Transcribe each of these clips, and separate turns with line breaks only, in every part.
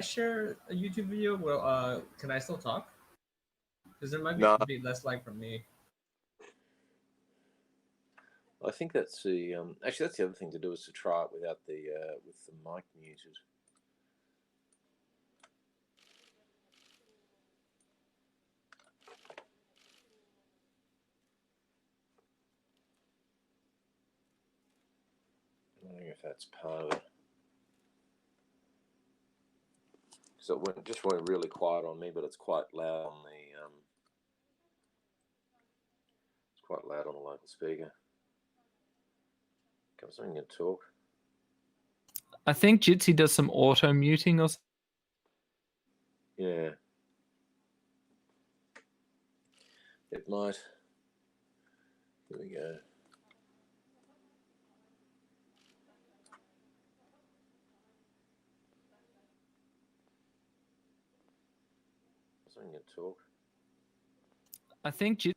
share a YouTube video? Well, can I still talk? Because there might
No,
be less like from me.
I think that's the actually that's the other thing to do is to try it without the with the mic muted. I'm wondering if that's part of it. So it just went really quiet on me, but it's quite loud on the it's quite loud on the local speaker. Come something to talk.
I think Jitsi does some auto muting or something.
Yeah. It might. Here we go. Something to talk.
I think Jitsi.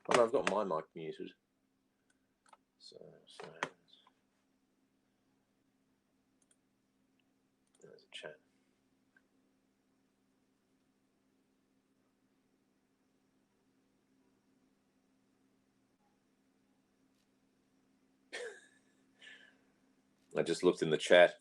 Oh no, I've got my mic muted. So there's a chat. I just looked in the chat.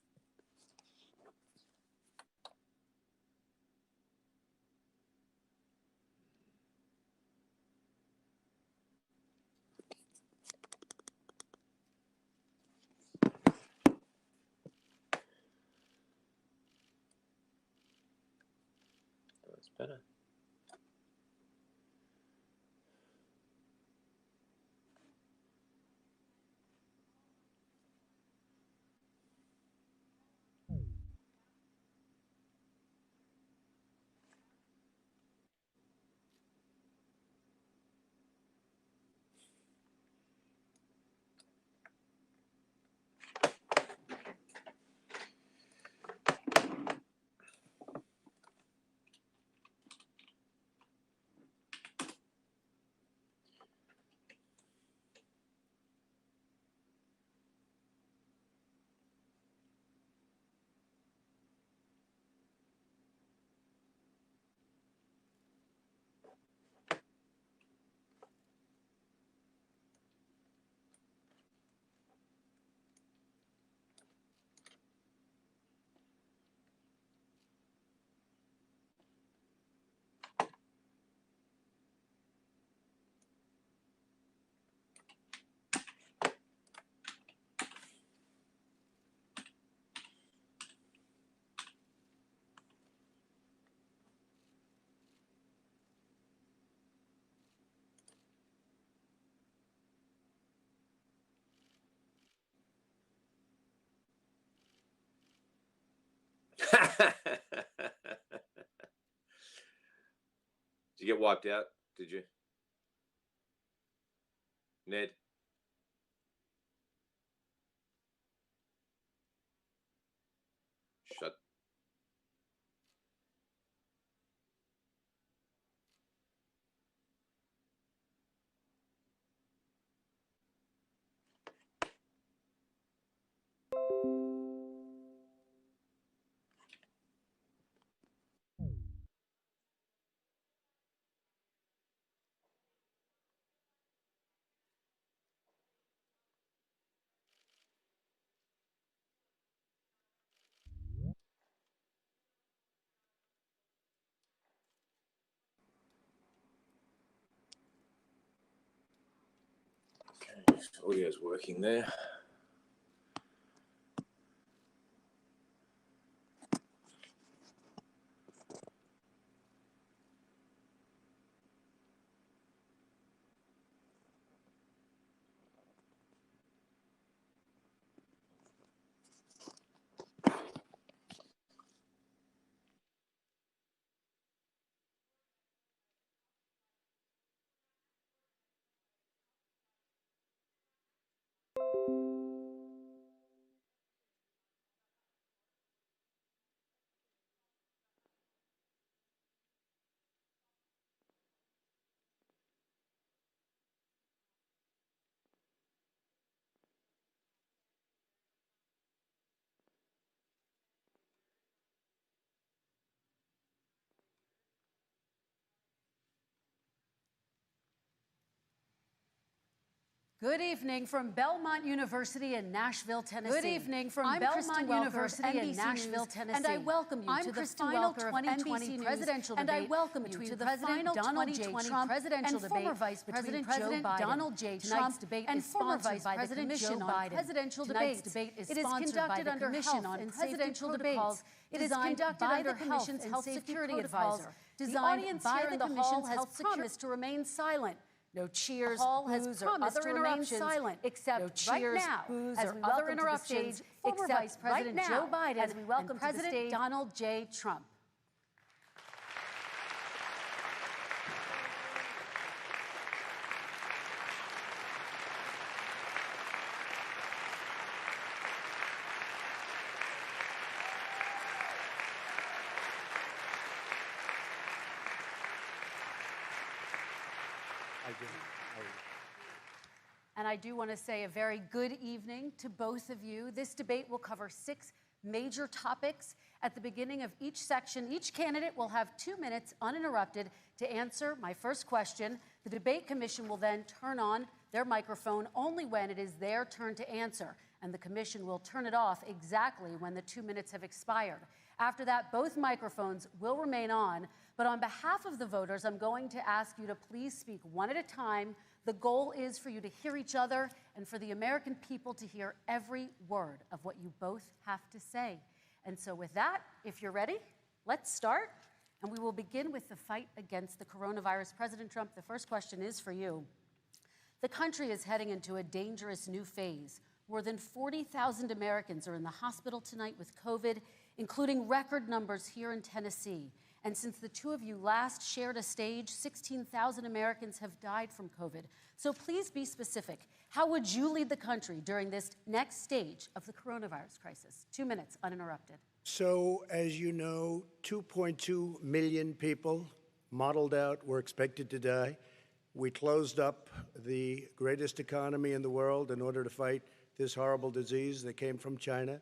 That's better. Did you get wiped out? Did you, Ned? Shut. Okay, audio's working there.
Good evening from Belmont University in Nashville, Tennessee. Good evening from Belmont University in Nashville, Tennessee. And I welcome you to the final 2020 presidential debate. And I welcome you to the final Donald J. Trump presidential debate former Vice President Donald J. Trump's debate and former Vice President Joe Biden. Presidential debates. It is conducted under Commission on Presidential Debates. It is conducted by the Commission's Health Security Advisor. Designed by the Commission's Health Security to remain silent. No cheers, boos, or other interruptions, except no cheers, right now, boos, or other interruptions, except Vice President Joe Biden as we welcome President Donald J. Trump. And I do want to say a very good evening to both of you. This debate will cover 6 major topics. At the beginning of each section, each candidate will have 2 minutes uninterrupted to answer my first question. The debate commission will then turn on their microphone only when it is their turn to answer, and the commission will turn it off exactly when the 2 minutes have expired. After that, both microphones will remain on, but on behalf of the voters, I'm going to ask you to please speak one at a time. The goal is for you to hear each other and for the American people to hear every word of what you both have to say. And so with that, if you're ready, let's start. And we will begin with the fight against the coronavirus. President Trump, the first question is for you. The country is heading into a dangerous new phase. More than 40,000 Americans are in the hospital tonight with COVID, including record numbers here in Tennessee. And since the two of you last shared a stage, 16,000 Americans have died from COVID. So please be specific. How would you lead the country during this next stage of the coronavirus crisis? 2 minutes, uninterrupted.
So, as you know, 2.2 million people modeled out were expected to die. We closed up the greatest economy in the world in order to fight this horrible disease that came from China.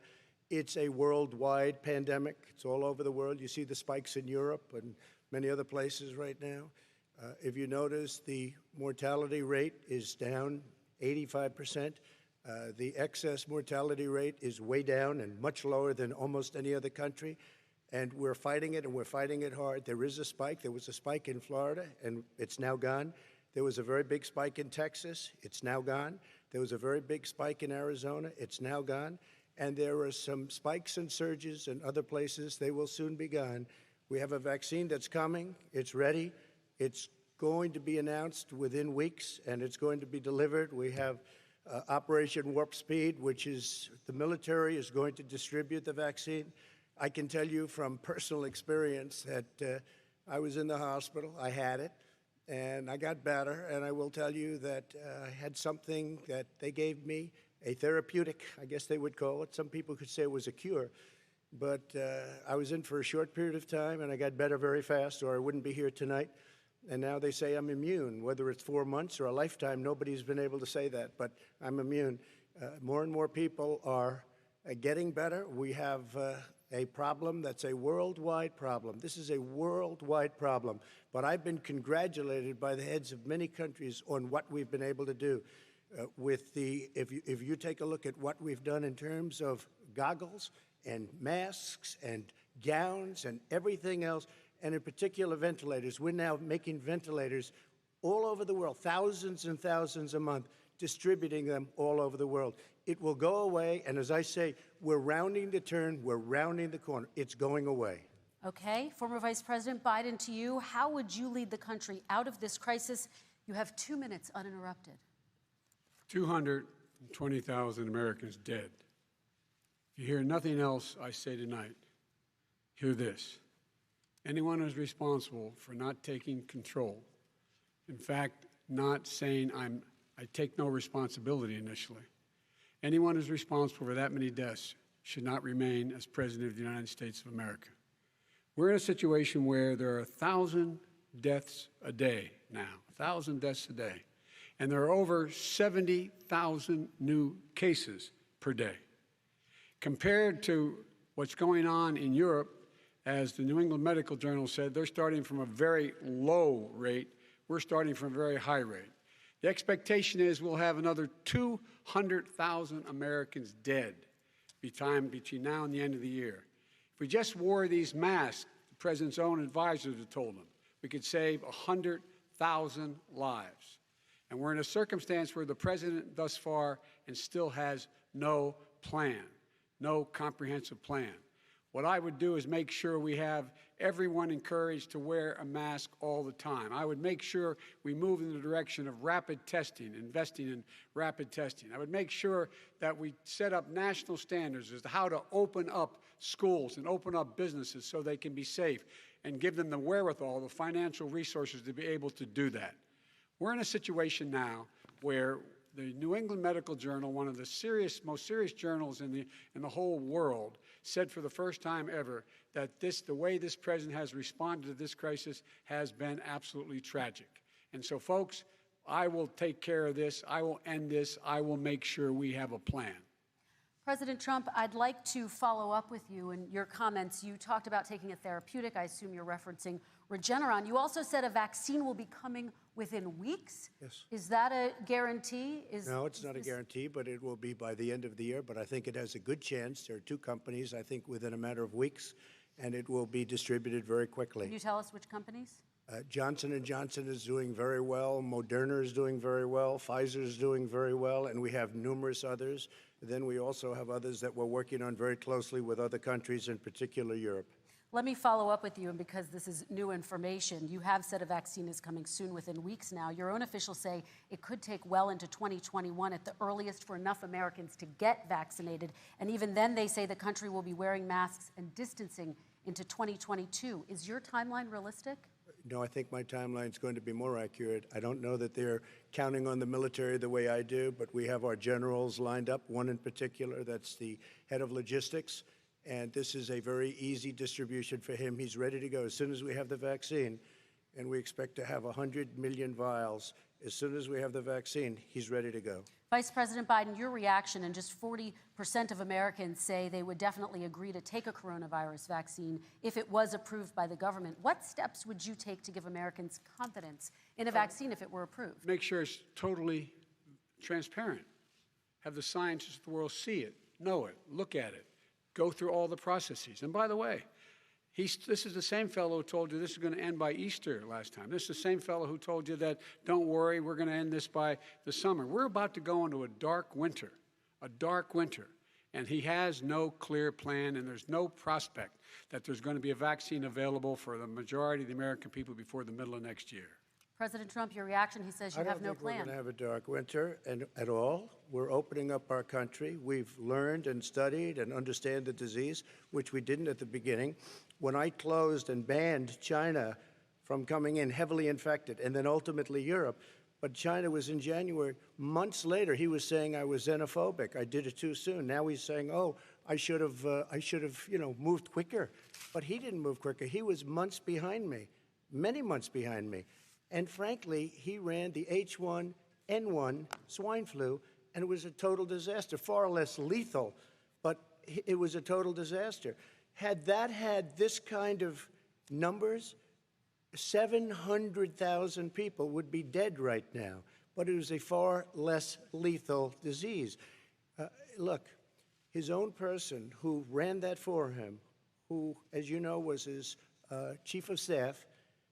It's a worldwide pandemic. It's all over the world. You see the spikes in Europe and many other places right now. If you notice, the mortality rate is down 85%. The excess mortality rate is way down and much lower than almost any other country. And we're fighting it, and we're fighting it hard. There is a spike. There was a spike in Florida, and it's now gone. There was a very big spike in Texas. It's now gone. There was a very big spike in Arizona. It's now gone. And there are some spikes and surges in other places. They will soon be gone. We have a vaccine that's coming. It's ready. It's going to be announced within weeks, and it's going to be delivered. We have Operation Warp Speed, which is the military is going to distribute the vaccine. I can tell you from personal experience that I was in the hospital. I had it, and I got better. And I will tell you that I had something that they gave me, a therapeutic, I guess they would call it. Some people could say it was a cure. But I was in for a short period of time, and I got better very fast, or I wouldn't be here tonight. And now they say I'm immune. Whether it's 4 months or a lifetime, nobody's been able to say that, but I'm immune. More and more people are getting better. We have a problem that's a worldwide problem. This is a worldwide problem. But I've been congratulated by the heads of many countries on what we've been able to do. If you take a look at what we've done in terms of goggles and masks and gowns and everything else, and in particular ventilators, we're now making ventilators all over the world, thousands and thousands a month, distributing them all over the world. It will go away, and as I say, we're rounding the turn, we're rounding the corner. It's going away.
Okay, former Vice President Biden, to you, how would you lead the country out of this crisis? You have 2 minutes uninterrupted.
220,000 Americans dead. If you hear nothing else I say tonight, hear this. Anyone who's responsible for not taking control, in fact, not saying I take no responsibility initially, anyone who's responsible for that many deaths should not remain as President of the United States of America. We're in a situation where there are 1,000 deaths a day now, 1,000 deaths a day. And there are over 70,000 new cases per day. Compared to what's going on in Europe, as the New England Medical Journal said, they're starting from a very low rate. We're starting from a very high rate. The expectation is we'll have another 200,000 Americans dead between now and the end of the year. If we just wore these masks, the president's own advisors have told him, we could save 100,000 lives. And we're in a circumstance where the president thus far and still has no plan, no comprehensive plan. What I would do is make sure we have everyone encouraged to wear a mask all the time. I would make sure we move in the direction of rapid testing, investing in rapid testing. I would make sure that we set up national standards as to how to open up schools and open up businesses so they can be safe and give them the wherewithal, the financial resources to be able to do that. We're in a situation now where the New England Medical Journal, one of the most serious journals in the whole world, said for the first time ever that the way this president has responded to this crisis has been absolutely tragic. And so, folks, I will take care of this. I will end this. I will make sure we have a plan.
President Trump, I'd like to follow up with you in your comments. You talked about taking a therapeutic. I assume you're referencing Regeneron. You also said a vaccine will be coming within weeks.
Yes.
Is that a guarantee?
No, it's not a guarantee, but it will be by the end of the year. But I think it has a good chance. There are two companies, I think, within a matter of weeks, and it will be distributed very quickly.
Can you tell us which companies?
Johnson & Johnson is doing very well. Moderna is doing very well. Pfizer is doing very well. And we have numerous others. Then we also have others that we're working on very closely with other countries, in particular Europe.
Let me follow up with you, and because this is new information, you have said a vaccine is coming soon, within weeks now. Your own officials say it could take well into 2021 at the earliest for enough Americans to get vaccinated. And even then, they say the country will be wearing masks and distancing into 2022. Is your timeline realistic?
No, I think my timeline is going to be more accurate. I don't know that they're counting on the military the way I do, but we have our generals lined up, one in particular that's the head of logistics. And this is a very easy distribution for him. He's ready to go as soon as we have the vaccine. And we expect to have 100 million vials. As soon as we have the vaccine, he's ready to go.
Vice President Biden, your reaction, and just 40% of Americans say they would definitely agree to take a coronavirus vaccine if it was approved by the government. What steps would you take to give Americans confidence in a vaccine if it were approved?
Make sure it's totally transparent. Have the scientists of the world see it, know it, look at it, go through all the processes. And by the way, this is the same fellow who told you this is going to end by Easter last time. This is the same fellow who told you that, don't worry, we're going to end this by the summer. We're about to go into a dark winter, and he has no clear plan, and there's no prospect that there's going to be a vaccine available for the majority of the American people before the middle of next year.
President Trump, your reaction, he says you have no plan.
I don't think we're going to have a dark winter at all. We're opening up our country. We've learned and studied and understand the disease, which we didn't at the beginning. When I closed and banned China from coming in heavily infected, and then ultimately Europe, but China was in January. Months later, he was saying I was xenophobic. I did it too soon. Now he's saying, oh, I should have, moved quicker. But he didn't move quicker. He was months behind me, many months behind me. And frankly, he ran the H1N1 swine flu, and it was a total disaster, far less lethal, but it was a total disaster. Had that had this kind of numbers, 700,000 people would be dead right now, but it was a far less lethal disease. Look, his own person who ran that for him, who, as you know, was his chief of staff,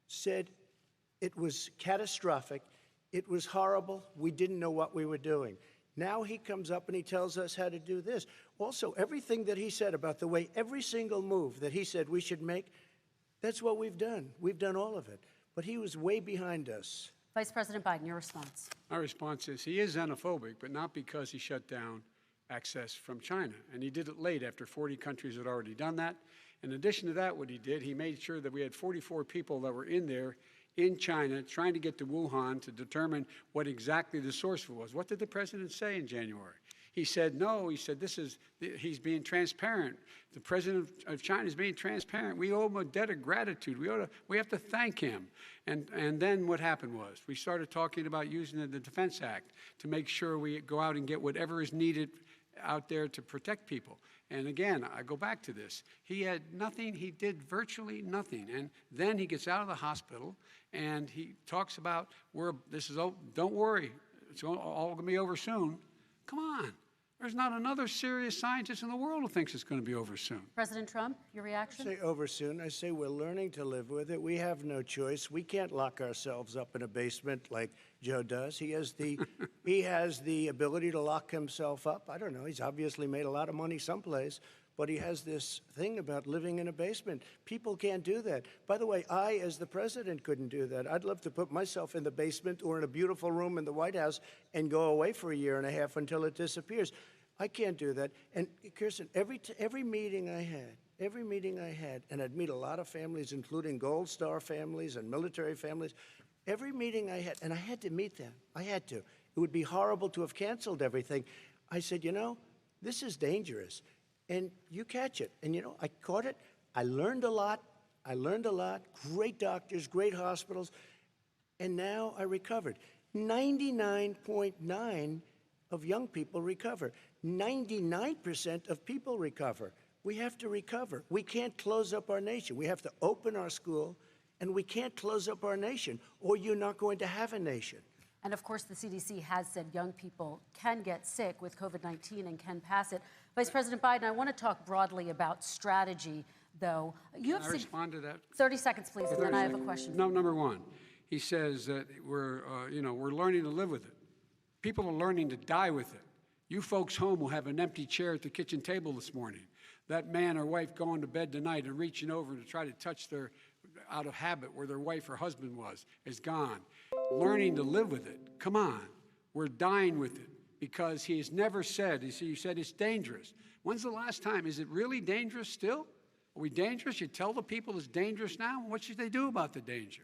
said it was catastrophic, it was horrible, we didn't know what we were doing. Now he comes up and he tells us how to do this. Also, everything that he said about the way every single move that he said we should make, that's what we've done. We've done all of it. But he was way behind us.
Vice President Biden, your response.
My response is he is xenophobic, but not because he shut down access from China. And he did it late after 40 countries had already done that. In addition to that, what he did, he made sure that we had 44 people that were in there in China trying to get to Wuhan to determine what exactly the source was. What did the president say in January? He said, no, he said, he's being transparent. The president of China is being transparent. We owe him a debt of gratitude. We have to thank him. And then what happened was we started talking about using the Defense Act to make sure we go out and get whatever is needed out there to protect people. And again, I go back to this. He had nothing. He did virtually nothing. And then he gets out of the hospital and he talks about, don't worry, it's all going to be over soon. Come on. There's not another serious scientist in the world who thinks it's going to be over soon.
President Trump, your reaction?
I say over soon. I say we're learning to live with it. We have no choice. We can't lock ourselves up in a basement like Joe does. He has the ability to lock himself up. I don't know. He's obviously made a lot of money someplace, but he has this thing about living in a basement. People can't do that. By the way, I, as the president, couldn't do that. I'd love to put myself in the basement or in a beautiful room in the White House and go away for a year and a half until it disappears. I can't do that. And Kirsten, every meeting I had, and I'd meet a lot of families, including Gold Star families and military families, every meeting I had, and I had to meet them. I had to. It would be horrible to have canceled everything. I said, this is dangerous. And you catch it. And, I caught it. I learned a lot. Great doctors, great hospitals. And now I recovered. 99.9 of young people recover. 99% of people recover. We have to recover. We can't close up our nation. We have to open our school, and we can't close up our nation, or you're not going to have a nation.
And of course, the CDC has said young people can get sick with COVID-19 and can pass it. Vice President Biden, I want to talk broadly about strategy, though.
Can I respond to that?
30 seconds, please, and then I have a question.
No, number one, he says that we're learning to live with it. People are learning to die with it. You folks home will have an empty chair at the kitchen table this morning. That man or wife going to bed tonight and reaching over to try to touch their, out of habit, where their wife or husband was, is gone. Learning to live with it. Come on. We're dying with it because he has never said, you said it's dangerous. When's the last time? Is it really dangerous still? Are we dangerous? You tell the people it's dangerous now? What should they do about the danger?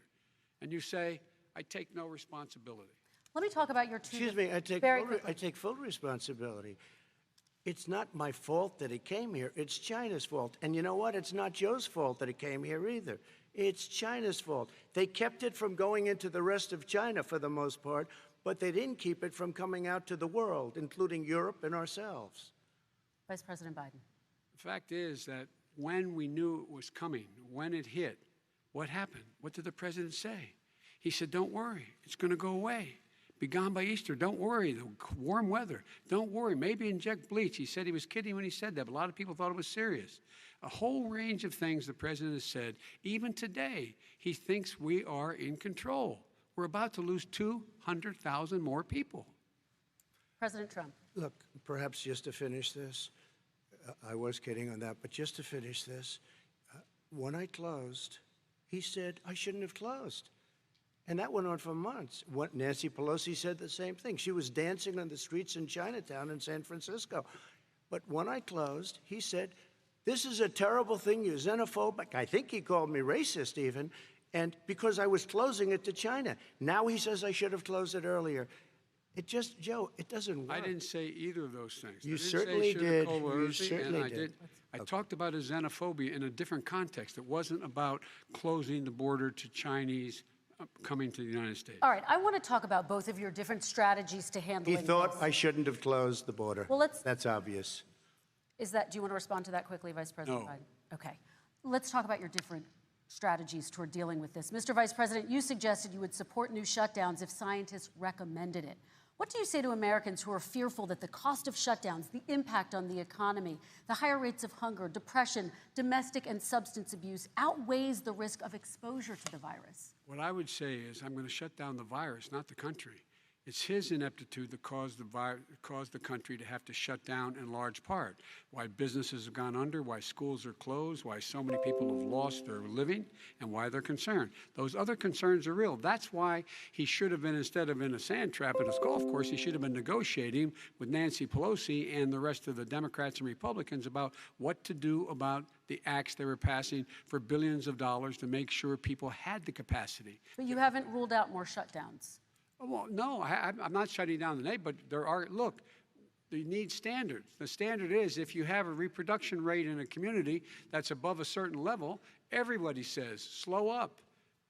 And you say, I take no responsibility.
Let me talk about your two.
Excuse me, I take full responsibility. It's not my fault that it came here. It's China's fault. And you know what? It's not Joe's fault that it came here either. It's China's fault. They kept it from going into the rest of China for the most part, but they didn't keep it from coming out to the world, including Europe and ourselves.
Vice President Biden.
The fact is that when we knew it was coming, when it hit, what happened? What did the president say? He said, don't worry, it's going to go away. Be gone by Easter. Don't worry. The warm weather. Don't worry. Maybe inject bleach. He said he was kidding when he said that, but a lot of people thought it was serious. A whole range of things the president has said. Even today, he thinks we are in control. We're about to lose 200,000 more people.
President Trump.
Look, perhaps just to finish this, I was kidding on that, but just to finish this, when I closed, he said I shouldn't have closed. And that went on for months. Nancy Pelosi said the same thing. She was dancing on the streets in Chinatown in San Francisco. But when I closed, he said, this is a terrible thing, you're xenophobic. I think he called me racist even, and because I was closing it to China. Now he says I should have closed it earlier. It just, Joe, it doesn't work.
I didn't say either of those things.
You certainly did. You certainly did.
I talked about a xenophobia in a different context. It wasn't about closing the border to Chinese coming to the United States.
All right, I want to talk about both of your different strategies to handling
He thought
this.
I shouldn't have closed the border.
Well,
That's obvious.
Do you want to respond to that quickly, Vice President
No.
Biden? Okay. Let's talk about your different strategies toward dealing with this. Mr. Vice President, you suggested you would support new shutdowns if scientists recommended it. What do you say to Americans who are fearful that the cost of shutdowns, the impact on the economy, the higher rates of hunger, depression, domestic and substance abuse outweighs the risk of exposure to the virus?
What I would say is I'm going to shut down the virus, not the country. It's his ineptitude that caused the country to have to shut down in large part. Why businesses have gone under, why schools are closed, why so many people have lost their living, and why they're concerned. Those other concerns are real. That's why he should have been, instead of in a sand trap at his golf course, he should have been negotiating with Nancy Pelosi and the rest of the Democrats and Republicans about what to do about the acts they were passing for billions of dollars to make sure people had the capacity.
But you haven't ruled out more shutdowns.
Well, no, I'm not shutting down the nation, but there are, look, you need standards. The standard is if you have a reproduction rate in a community that's above a certain level, everybody says, slow up,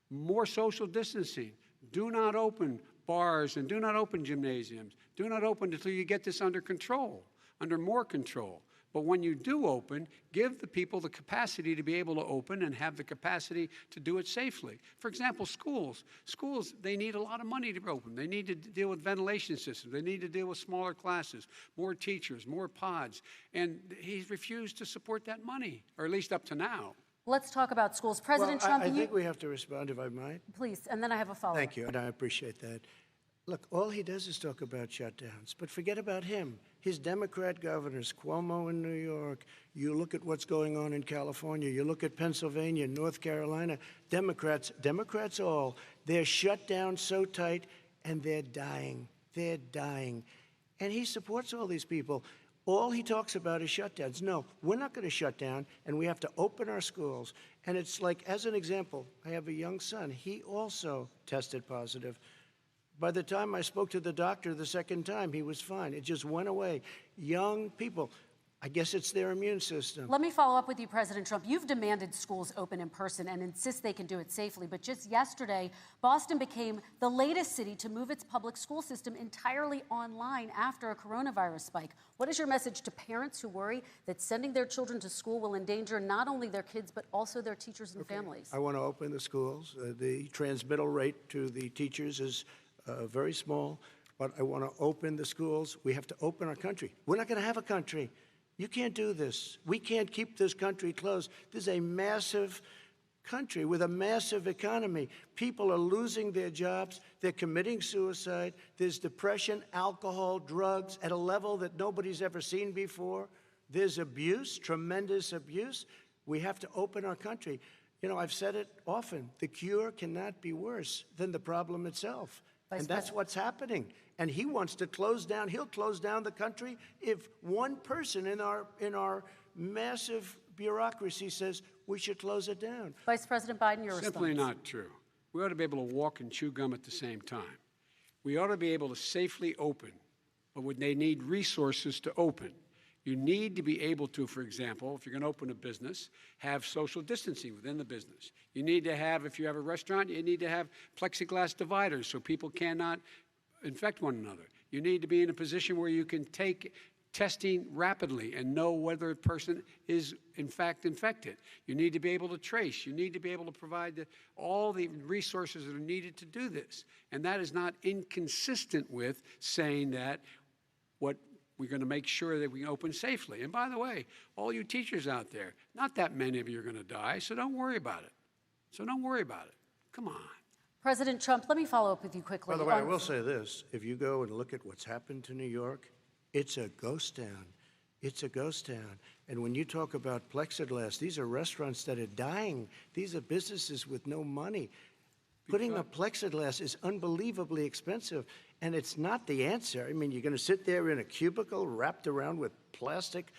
more social distancing, do not open bars and do not open gymnasiums, do not open until you get this under control, under more control. But when you do open, give the people the capacity to be able to open and have the capacity to do it safely. For example, schools. Schools, they need a lot of money to open. They need to deal with ventilation systems. They need to deal with smaller classes, more teachers, more pods. And he's refused to support that money, or at least up to now.
Let's talk about schools. President
Well,
Trump,
I think we have to respond, if I might.
please, and then I have a follow-up.
Thank you, and I appreciate that. Look, all he does is talk about shutdowns, but forget about him. His Democrat governors, Cuomo in New York, you look at what's going on in California, you look at Pennsylvania, North Carolina, Democrats all, they're shut down so tight, and they're dying. They're dying. And he supports all these people. All he talks about is shutdowns. No, we're not going to shut down, and we have to open our schools. And it's like, as an example, I have a young son. He also tested positive. By the time I spoke to the doctor the second time, he was fine. It just went away. Young people, I guess it's their immune system.
Let me follow up with you, President Trump. You've demanded schools open in person and insist they can do it safely. But just yesterday, Boston became the latest city to move its public school system entirely online after a coronavirus spike. What is your message to parents who worry that sending their children to school will endanger not only their kids, but also their teachers and families?
I want to open the schools. The transmittal rate to the teachers is very small, but I want to open the schools. We have to open our country. We're not going to have a country. You can't do this. We can't keep this country closed. This is a massive country with a massive economy. People are losing their jobs. They're committing suicide. There's depression, alcohol, drugs at a level that nobody's ever seen before. There's abuse, tremendous abuse. We have to open our country. You know, I've said it often. The cure cannot be worse than the problem itself. And that's what's happening. And he wants to close down. He'll close down the country if one person in our massive bureaucracy says we should close it down.
Vice President Biden, your response.
Simply not true. We ought to be able to walk and chew gum at the same time. We ought to be able to safely open, but when they need resources to open. You need to be able to, for example, if you're going to open a business, have social distancing within the business. You need to have, if you have a restaurant, you need to have plexiglass dividers so people cannot infect one another. You need to be in a position where you can take testing rapidly and know whether a person is, in fact, infected. You need to be able to trace. You need to be able to provide all the resources that are needed to do this. And that is not inconsistent with saying that we're going to make sure that we open safely. And by the way, all you teachers out there, not that many of you are going to die, so don't worry about it. Come on.
President Trump, let me follow up with you quickly.
By the way, I will say this. If you go and look at what's happened to New York, it's a ghost town. It's a ghost town. And when you talk about plexiglass, these are restaurants that are dying. These are businesses with no money. Putting up plexiglass is unbelievably expensive, and it's not the answer. I mean, you're going to sit there in a cubicle wrapped around with plastic.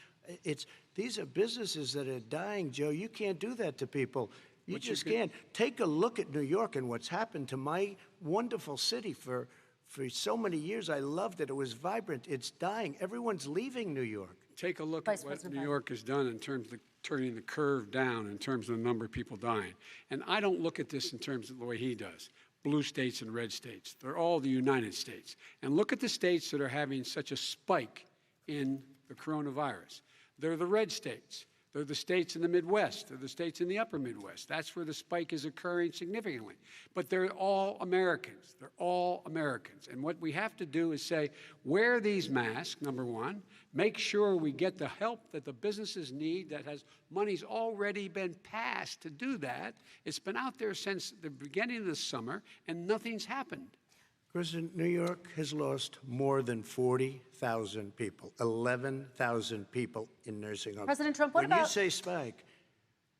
These are businesses that are dying, Joe. You can't do that to people. You just can't. Take a look at New York and what's happened to my wonderful city for so many years. I loved it. It was vibrant. It's dying. Everyone's leaving New York.
Take a look at what New York has done in terms of turning the curve down in terms of the number of people dying. And I don't look at this in terms of the way he does. Blue states and red states. They're all the United States. And look at the states that are having such a spike in the coronavirus. They're the red states. They're the states in the Midwest. They're the states in the upper Midwest. That's where the spike is occurring significantly. But they're all Americans. They're all Americans. And what we have to do is say, wear these masks, number one. Make sure we get the help that the businesses need that has money's already been passed to do that. It's been out there since the beginning of the summer, and nothing's happened.
President, New York has lost more than 40,000 people, 11,000 people in nursing homes.
President Trump, what
when
about...
you say spike,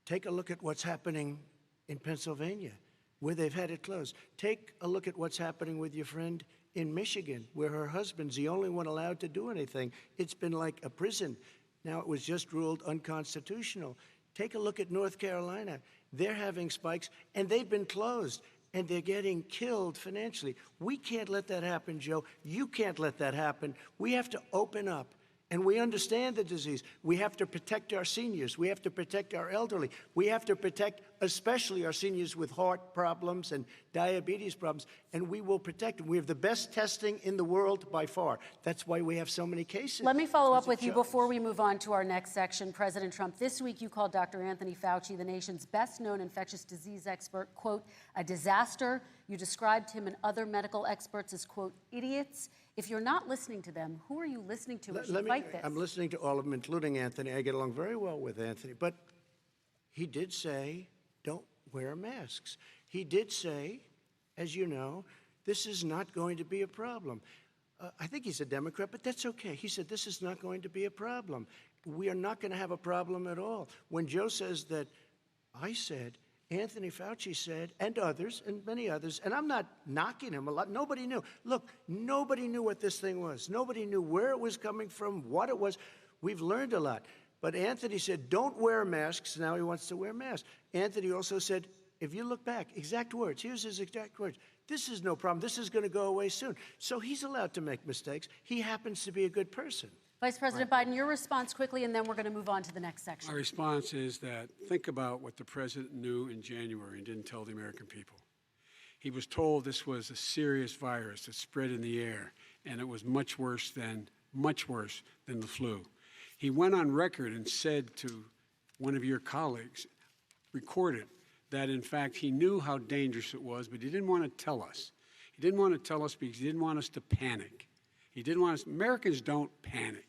take a look at what's happening in Pennsylvania, where they've had it closed. Take a look at what's happening with your friend in Michigan, where her husband's the only one allowed to do anything. It's been like a prison. Now it was just ruled unconstitutional. Take a look at North Carolina. They're having spikes, and they've been closed. And they're getting killed financially. We can't let that happen, Joe. You can't let that happen. We have to open up. And we understand the disease. We have to protect our seniors. We have to protect our elderly. We have to protect especially our seniors with heart problems and diabetes problems. And we will protect them. We have the best testing in the world by far. That's why we have so many cases.
Let me follow up with you before we move on to our next section. President Trump, this week you called Dr. Anthony Fauci, the nation's best-known infectious disease expert, quote, a disaster. You described him and other medical experts as, quote, idiots. If you're not listening to them, who are you listening to as you fight this?
I'm listening to all of them, including Anthony. I get along very well with Anthony. But he did say, don't wear masks. He did say, as you know, this is not going to be a problem. I think he's a Democrat, but that's okay. He said, this is not going to be a problem. We are not going to have a problem at all. When Joe says that, I said, Anthony Fauci said, and others, and many others, and I'm not knocking him a lot. Nobody knew. Look, nobody knew what this thing was. Nobody knew where it was coming from, what it was. We've learned a lot. But Anthony said, don't wear masks. Now he wants to wear masks. Anthony also said, if you look back, exact words, here's his exact words. This is no problem. This is going to go away soon. So he's allowed to make mistakes. He happens to be a good person.
Vice President Biden, your response quickly, and then we're going to move on to the next section.
My response is that think about what the president knew in January and didn't tell the American people. He was told this was a serious virus that spread in the air, and it was much worse than the flu. He went on record and said to one of your colleagues, recorded, that in fact he knew how dangerous it was, but he didn't want to tell us. He didn't want to tell us because he didn't want us to panic. He didn't want us, Americans don't panic.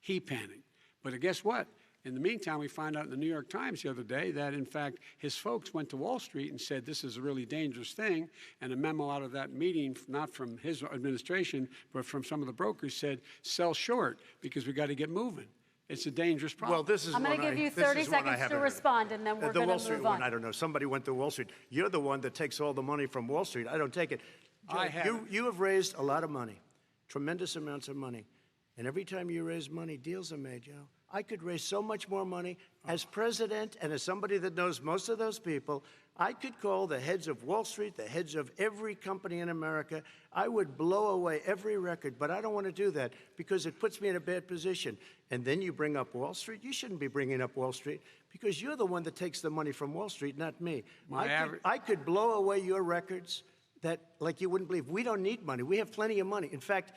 He panicked. But guess what? In the meantime, we find out in the New York Times the other day that, in fact, his folks went to Wall Street and said this is a really dangerous thing. And a memo out of that meeting, not from his administration, but from some of the brokers, said sell short because we got to get moving. It's a dangerous problem.
Well, this is
I'm going to give you 30 seconds to respond, and then we're going to move on.
The Wall Street one, I don't know. Somebody went to Wall Street. You're the one that takes all the money from Wall Street. I don't take it. You have raised a lot of money, tremendous amounts of money. And every time you raise money, deals are made, Joe. I could raise so much more money. As president and as somebody that knows most of those people, I could call the heads of Wall Street, the heads of every company in America. I would blow away every record, but I don't want to do that because it puts me in a bad position. And then you bring up Wall Street. You shouldn't be bringing up Wall Street because you're the one that takes the money from Wall Street, not me. I could blow away your records that, like you wouldn't believe. We don't need money. We have plenty of money. In fact,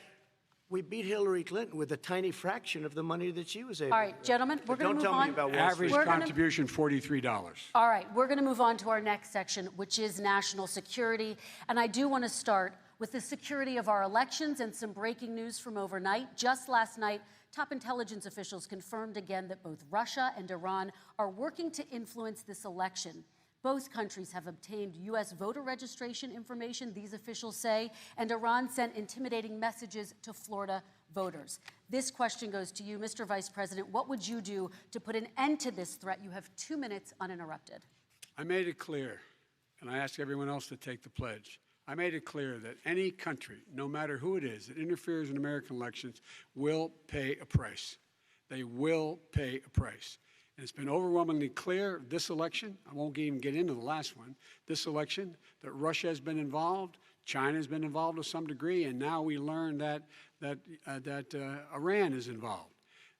we beat Hillary Clinton with a tiny fraction of the money that she was able to.
All right, gentlemen, we're going to move on.
Don't tell me about Wall Street.
Average contribution, $43.
All right, we're going to move on to our next section, which is national security. And I do want to start with the security of our elections and some breaking news from overnight. Just last night, top intelligence officials confirmed again that both Russia and Iran are working to influence this election. Both countries have obtained U.S. voter registration information, these officials say, and Iran sent intimidating messages to Florida voters. This question goes to you, Mr. Vice President. What would you do to put an end to this threat? You have 2 minutes uninterrupted.
I made it clear, and I ask everyone else to take the pledge. I made it clear that any country, no matter who it is, that interferes in American elections will pay a price. They will pay a price. And it's been overwhelmingly clear this election, I won't even get into the last one, this election, that Russia has been involved, China has been involved to some degree, and now we learn that Iran is involved.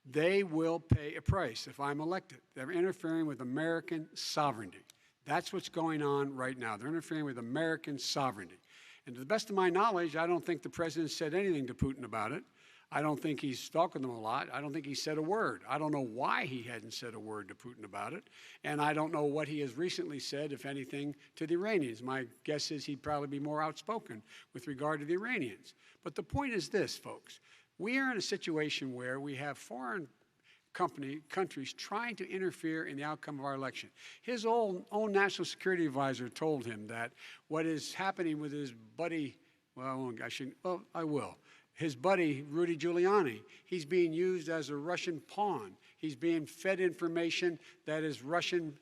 They will pay a price if I'm elected. They're interfering with American sovereignty. That's what's going on right now. They're interfering with American sovereignty. And to the best of my knowledge, I don't think the president said anything to Putin about it. I don't think he's talking to them a lot. I don't think he said a word. I don't know why he hadn't said a word to Putin about it. And I don't know what he has recently said, if anything, to the Iranians. My guess is he'd probably be more outspoken with regard to the Iranians. But the point is this, folks. We are in a situation where we have foreign countries trying to interfere in the outcome of our election. His own national security advisor told him that what is happening with his buddy, I will. His buddy, Rudy Giuliani, he's being used as a Russian pawn. He's being fed information that is Russian,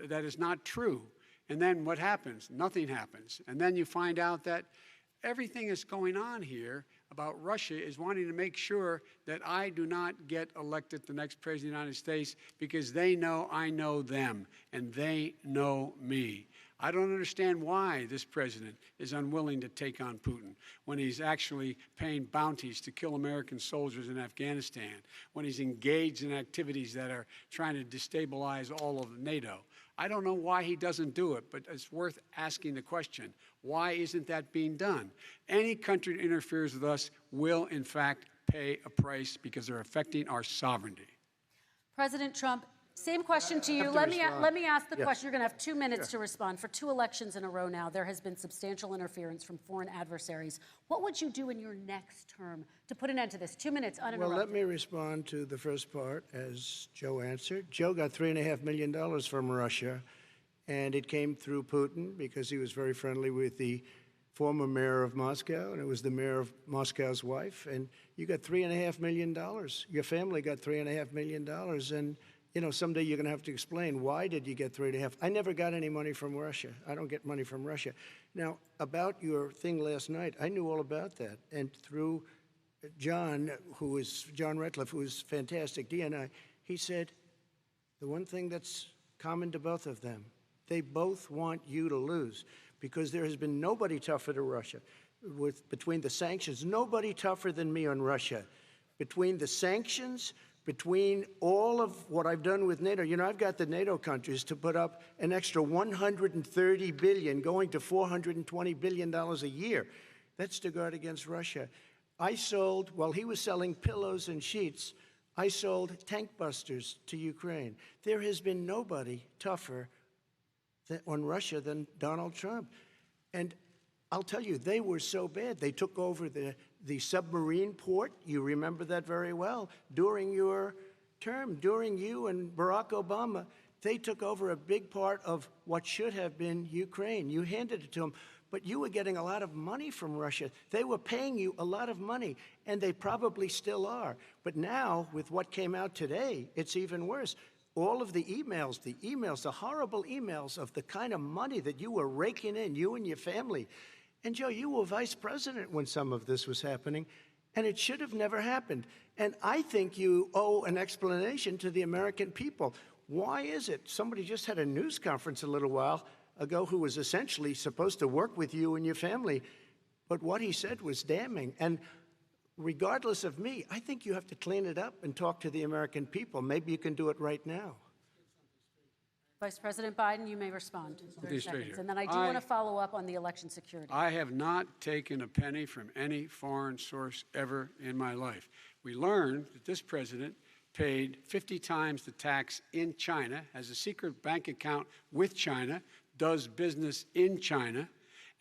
that is not true. And then what happens? Nothing happens. And then you find out that everything that's going on here about Russia is wanting to make sure that I do not get elected the next president of the United States because they know I know them and they know me. I don't understand why this president is unwilling to take on Putin when he's actually paying bounties to kill American soldiers in Afghanistan, when he's engaged in activities that are trying to destabilize all of NATO. I don't know why he doesn't do it, but it's worth asking the question, why isn't that being done? Any country that interferes with us will, in fact, pay a price because they're affecting our sovereignty.
President Trump, same question to you. Let me ask the question. You're going to have 2 minutes to respond. For 2 elections in a row now, there has been substantial interference from foreign adversaries. What would you do in your next term to put an end to this? 2 minutes uninterrupted.
Well, let me respond to the first part, as Joe answered. Joe got $3.5 million from Russia, and it came through Putin because he was very friendly with the former mayor of Moscow, and it was the mayor of Moscow's wife. And you got $3.5 million. Your family got $3.5 million, and you know, someday you're going to have to explain, why did you get 3.5? I never got any money from Russia. I don't get money from Russia. Now, about your thing last night, I knew all about that. And through John Ratcliffe, who is fantastic, DNI, he said, the one thing that's common to both of them, they both want you to lose, because there has been nobody tougher to Russia. Between the sanctions, nobody tougher than me on Russia. Between the sanctions, between all of what I've done with NATO, you know, I've got the NATO countries to put up an extra $130 billion, going to $420 billion a year. That's to guard against Russia. I sold, while he was selling pillows and sheets, I sold tank busters to Ukraine. There has been nobody tougher on Russia than Donald Trump. And I'll tell you, they were so bad. They took over the submarine port. You remember that very well. During your term, during you and Barack Obama, they took over a big part of what should have been Ukraine. You handed it to them, but you were getting a lot of money from Russia. They were paying you a lot of money, and they probably still are. But now, with what came out today, it's even worse. All of the emails, the horrible emails of the kind of money that you were raking in, you and your family. And Joe, you were vice president when some of this was happening, and it should have never happened. And I think you owe an explanation to the American people. Why is it? Somebody just had a news conference a little while ago who was essentially supposed to work with you and your family, but what he said was damning. And regardless of me, I think you have to clean it up and talk to the American people. Maybe you can do it right now.
Vice President Biden, you may respond. 30 seconds. And then I do want to follow up on the election security.
I have not taken a penny from any foreign source ever in my life. We learned that this president paid 50 times the tax in China, has a secret bank account with China, does business in China,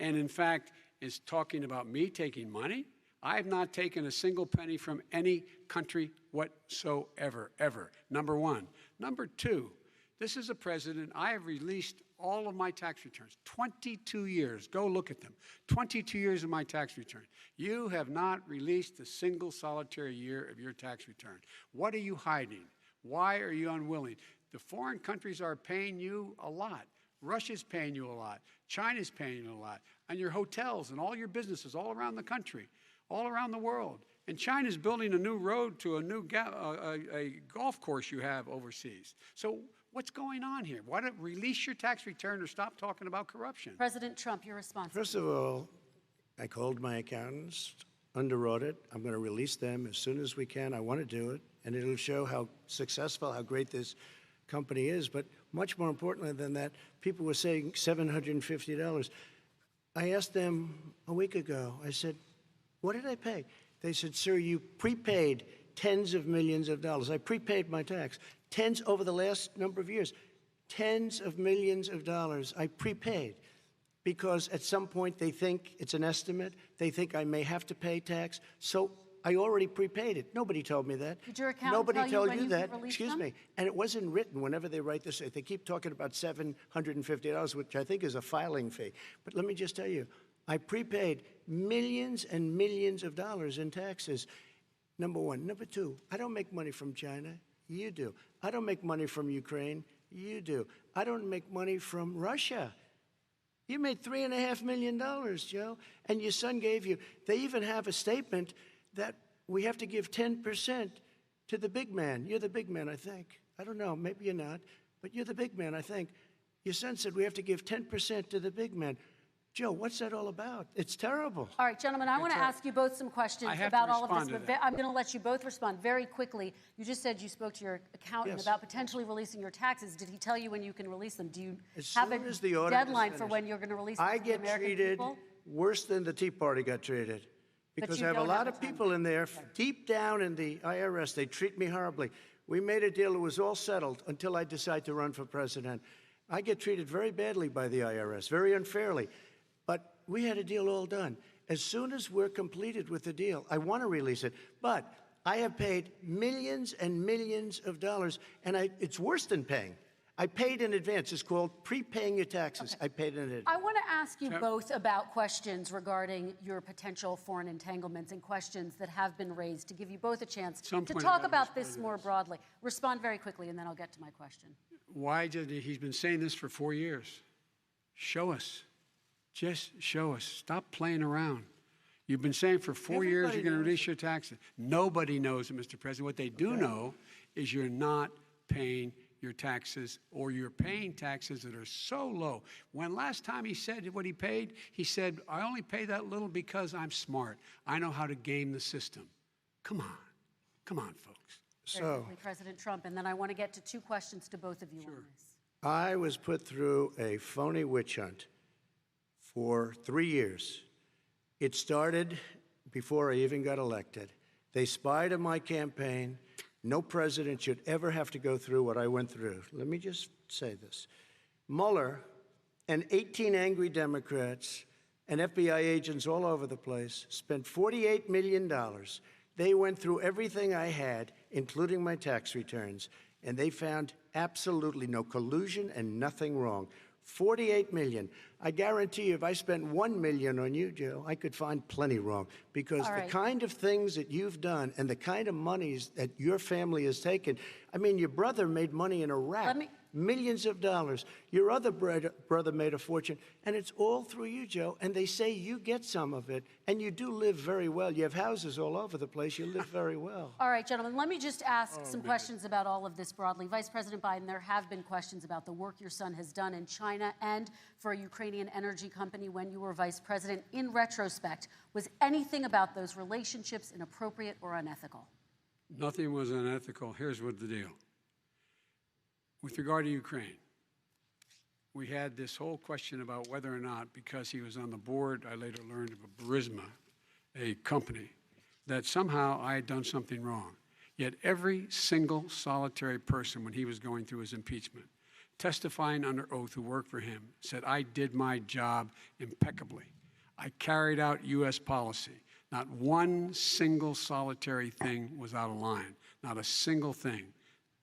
and in fact is talking about me taking money. I have not taken a single penny from any country whatsoever, ever. Number one. Number two, this is a president, I have released all of my tax returns, 22 years. Go look at them. 22 years of my tax return. You have not released a single solitary year of your tax return. What are you hiding? Why are you unwilling? The foreign countries are paying you a lot. Russia's paying you a lot. China's paying you a lot. And your hotels and all your businesses all around the country, all around the world. And China's building a new road to a new a golf course you have overseas. So what's going on here? Why don't release your tax return or stop talking about corruption?
President Trump, your response.
First of all, I called my accountants under audit. I'm going to release them as soon as we can. I want to do it, and it'll show how successful, how great this company is. But much more importantly than that, people were saying $750. I asked them a week ago, I said, what did I pay? They said, sir, you prepaid tens of millions of dollars. I prepaid my tax. Tens over the last number of years. Tens of millions of dollars I prepaid because at some point they think it's an estimate. They think I may have to pay tax. So I already prepaid it. Nobody told me that.
Did your accountant
Nobody
tell
told
when
you that.
Excuse
me. And it wasn't written whenever they write this. They keep talking about $750, which I think is a filing fee. But let me just tell you, I prepaid millions and millions of dollars in taxes. Number one. Number two, I don't make money from China. You do. I don't make money from Ukraine. You do. I don't make money from Russia. You made $3.5 million, Joe, and your son gave you. They even have a statement that we have to give 10% to the big man. You're the big man, I think. I don't know, maybe you're not, but you're the big man, I think. Your son said we have to give 10% to the big man. Joe, what's that all about? It's terrible.
All right, gentlemen, I want to ask you both some questions
I have
about
to
all of this,
respond to
but I'm going to let you both respond very quickly. You just said you spoke to your accountant
Yes.
about potentially releasing your taxes. Did he tell you when you can release them? Do you
As
have a
soon as the audit is
deadline for
finished.
when you're going to release them
I
to the
get
American
treated
people?
worse than the Tea Party got treated. Because
you
I have a
don't
lot
have
of
a time.
people in there, deep down in the IRS, they treat me horribly. We made a deal, it was all settled until I decide to run for president. I get treated very badly by the IRS, very unfairly. But we had a deal all done. As soon as we're completed with the deal, I want to release it. But I have paid millions and millions of dollars, and it's worse than paying. I paid in advance. It's called prepaying your taxes. I paid in advance.
I want to ask you both about questions regarding your potential foreign entanglements and questions that have been raised to give you both a chance to
Some point
talk
about
about this
respond to
more
this.
broadly. Respond very quickly, and then I'll get to my question.
Why did he's been saying this for 4 years? Show us. Just show us. Stop playing around. You've been saying for 4 years you're going to release your taxes. Nobody knows it, Mr. President. What they do know is you're not paying your taxes, or you're paying taxes that are so low. When last time he said what he paid, he said, I only pay that little because I'm smart. I know how to game the system. Come on. Come on, folks.
Very quickly, President Trump, and then I want to get to two questions to both of you on this.
I was put through a phony witch hunt for 3 years. It started before I even got elected. They spied on my campaign. No president should ever have to go through what I went through. Let me just say this. Mueller and 18 angry Democrats and FBI agents all over the place spent $48 million. They went through everything I had, including my tax returns, and they found absolutely no collusion and nothing wrong. $48 million. I guarantee you, if I spent $1 million on you, Joe, I could find plenty wrong. Because
All
the
right.
kind of things that you've done and the kind of monies that your family has taken, I mean, your brother made money in Iraq. Millions of dollars. Your other brother made a fortune, and it's all through you, Joe. And they say you get some of it, and you do live very well. You have houses all over the place. You live very well.
All right, gentlemen, let me just ask some questions about all of this broadly. Vice President Biden, there have been questions about the work your son has done in China and for a Ukrainian energy company when you were vice president. In retrospect, was anything about those relationships inappropriate or unethical?
Nothing was unethical. Here's what the deal. With regard to Ukraine, we had this whole question about whether or not, because he was on the board, I later learned of a Burisma, a company, that somehow I had done something wrong. Yet every single solitary person, when he was going through his impeachment, testifying under oath who worked for him, said, I did my job impeccably. I carried out U.S. policy. Not one single solitary thing was out of line. Not a single thing,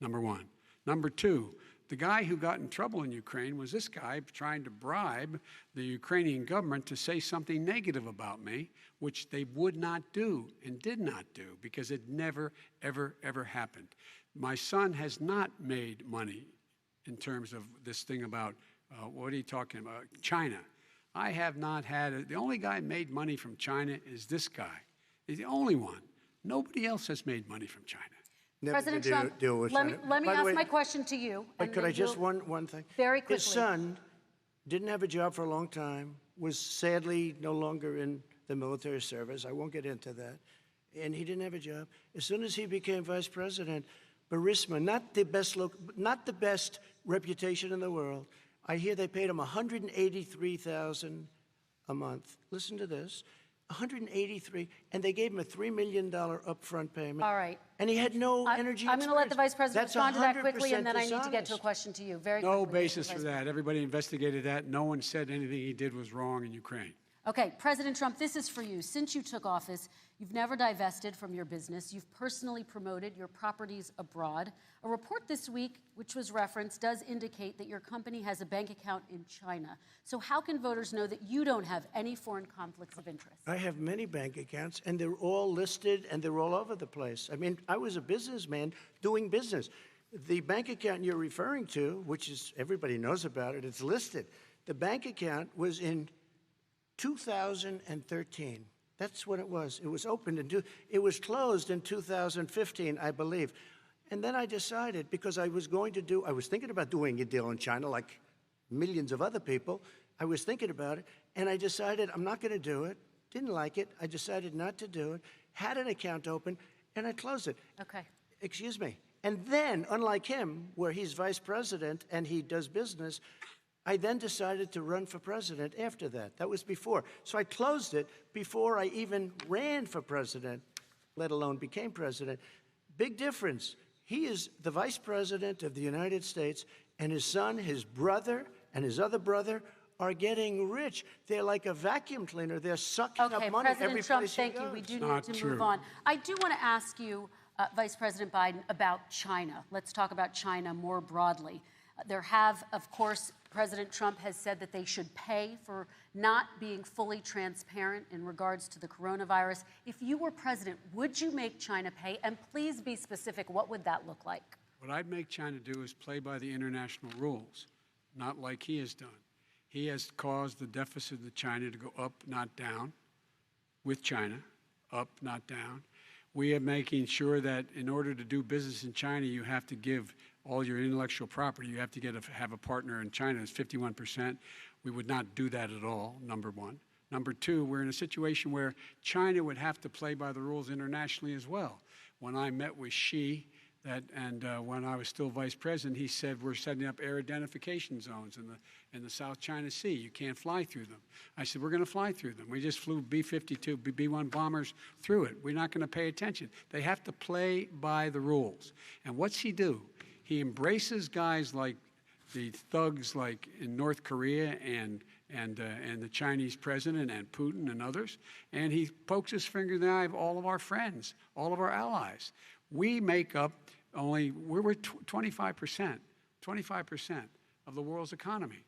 number one. Number two, the guy who got in trouble in Ukraine was this guy trying to bribe the Ukrainian government to say something negative about me, which they would not do and did not do because it never, ever, ever happened. My son has not made money in terms of this thing about, what are you talking about, China. I have not had, the only guy made money from China is this guy. He's the only one. Nobody else has made money from China.
Never
President
to
Trump,
deal with
let me
China. By the
ask
way,
my question to you.
But
and
could
then
I just,
you'll-
one thing?
Very quickly.
His son didn't have a job for a long time, was sadly no longer in the military service. I won't get into that. And he didn't have a job. As soon as he became vice president, Burisma, not the best reputation in the world. I hear they paid him $183,000 a month. Listen to this. $183,000, and they gave him a $3 million upfront payment.
All right.
And he had no energy
I'm going to let the vice president
That's
respond to that quickly, and then
100%
I need to get to a
dishonest.
question to you. Very
No
quickly, Mr.
basis
Vice
for
President.
that. Everybody investigated that. No one said anything he did was wrong in Ukraine.
Okay, President Trump, this is for you. Since you took office, you've never divested from your business. You've personally promoted your properties abroad. A report this week, which was referenced, does indicate that your company has a bank account in China. So how can voters know that you don't have any foreign conflicts of interest?
I have many bank accounts, and they're all listed, and they're all over the place. I mean, I was a businessman doing business. The bank account you're referring to, which is everybody knows about it, it's listed. The bank account was in 2013. That's when it was. It was opened it was closed in 2015, I believe. And then I decided, because I was thinking about doing a deal in China like millions of other people. I was thinking about it, and I decided I'm not going to do it. Didn't like it. I decided not to do it. Had an account open, and I closed it.
Okay.
Excuse me. And then, unlike him, where he's vice president and he does business, I then decided to run for president after that. That was before. So I closed it before I even ran for president, let alone became president. Big difference. He is the vice president of the United States, and his son, his brother, and his other brother are getting rich. They're like a vacuum cleaner. They're sucking up money every
President Trump,
place he
thank you.
goes.
We do
Not
need to
true.
move on. I do want to ask you, Vice President Biden, about China. Let's talk about China more broadly. Of course, President Trump has said that they should pay for not being fully transparent in regards to the coronavirus. If you were president, would you make China pay? And please be specific. What would that look like?
What I'd make China do is play by the international rules, not like he has done. He has caused the deficit of China to go up, not down, with China, up, not down. We are making sure that in order to do business in China, you have to give all your intellectual property. You have to have a partner in China. It's 51%. We would not do that at all, number one. Number two, we're in a situation where China would have to play by the rules internationally as well. When I met with Xi, when I was still vice president, he said we're setting up air identification zones in the South China Sea. You can't fly through them. I said we're going to fly through them. We just flew B-52, B-1 bombers through it. We're not going to pay attention. They have to play by the rules. And what's he do? He embraces guys like the thugs like in North Korea and the Chinese president and Putin and others, and he pokes his finger in the eye of all of our friends, all of our allies. We make up we're 25% of the world's economy.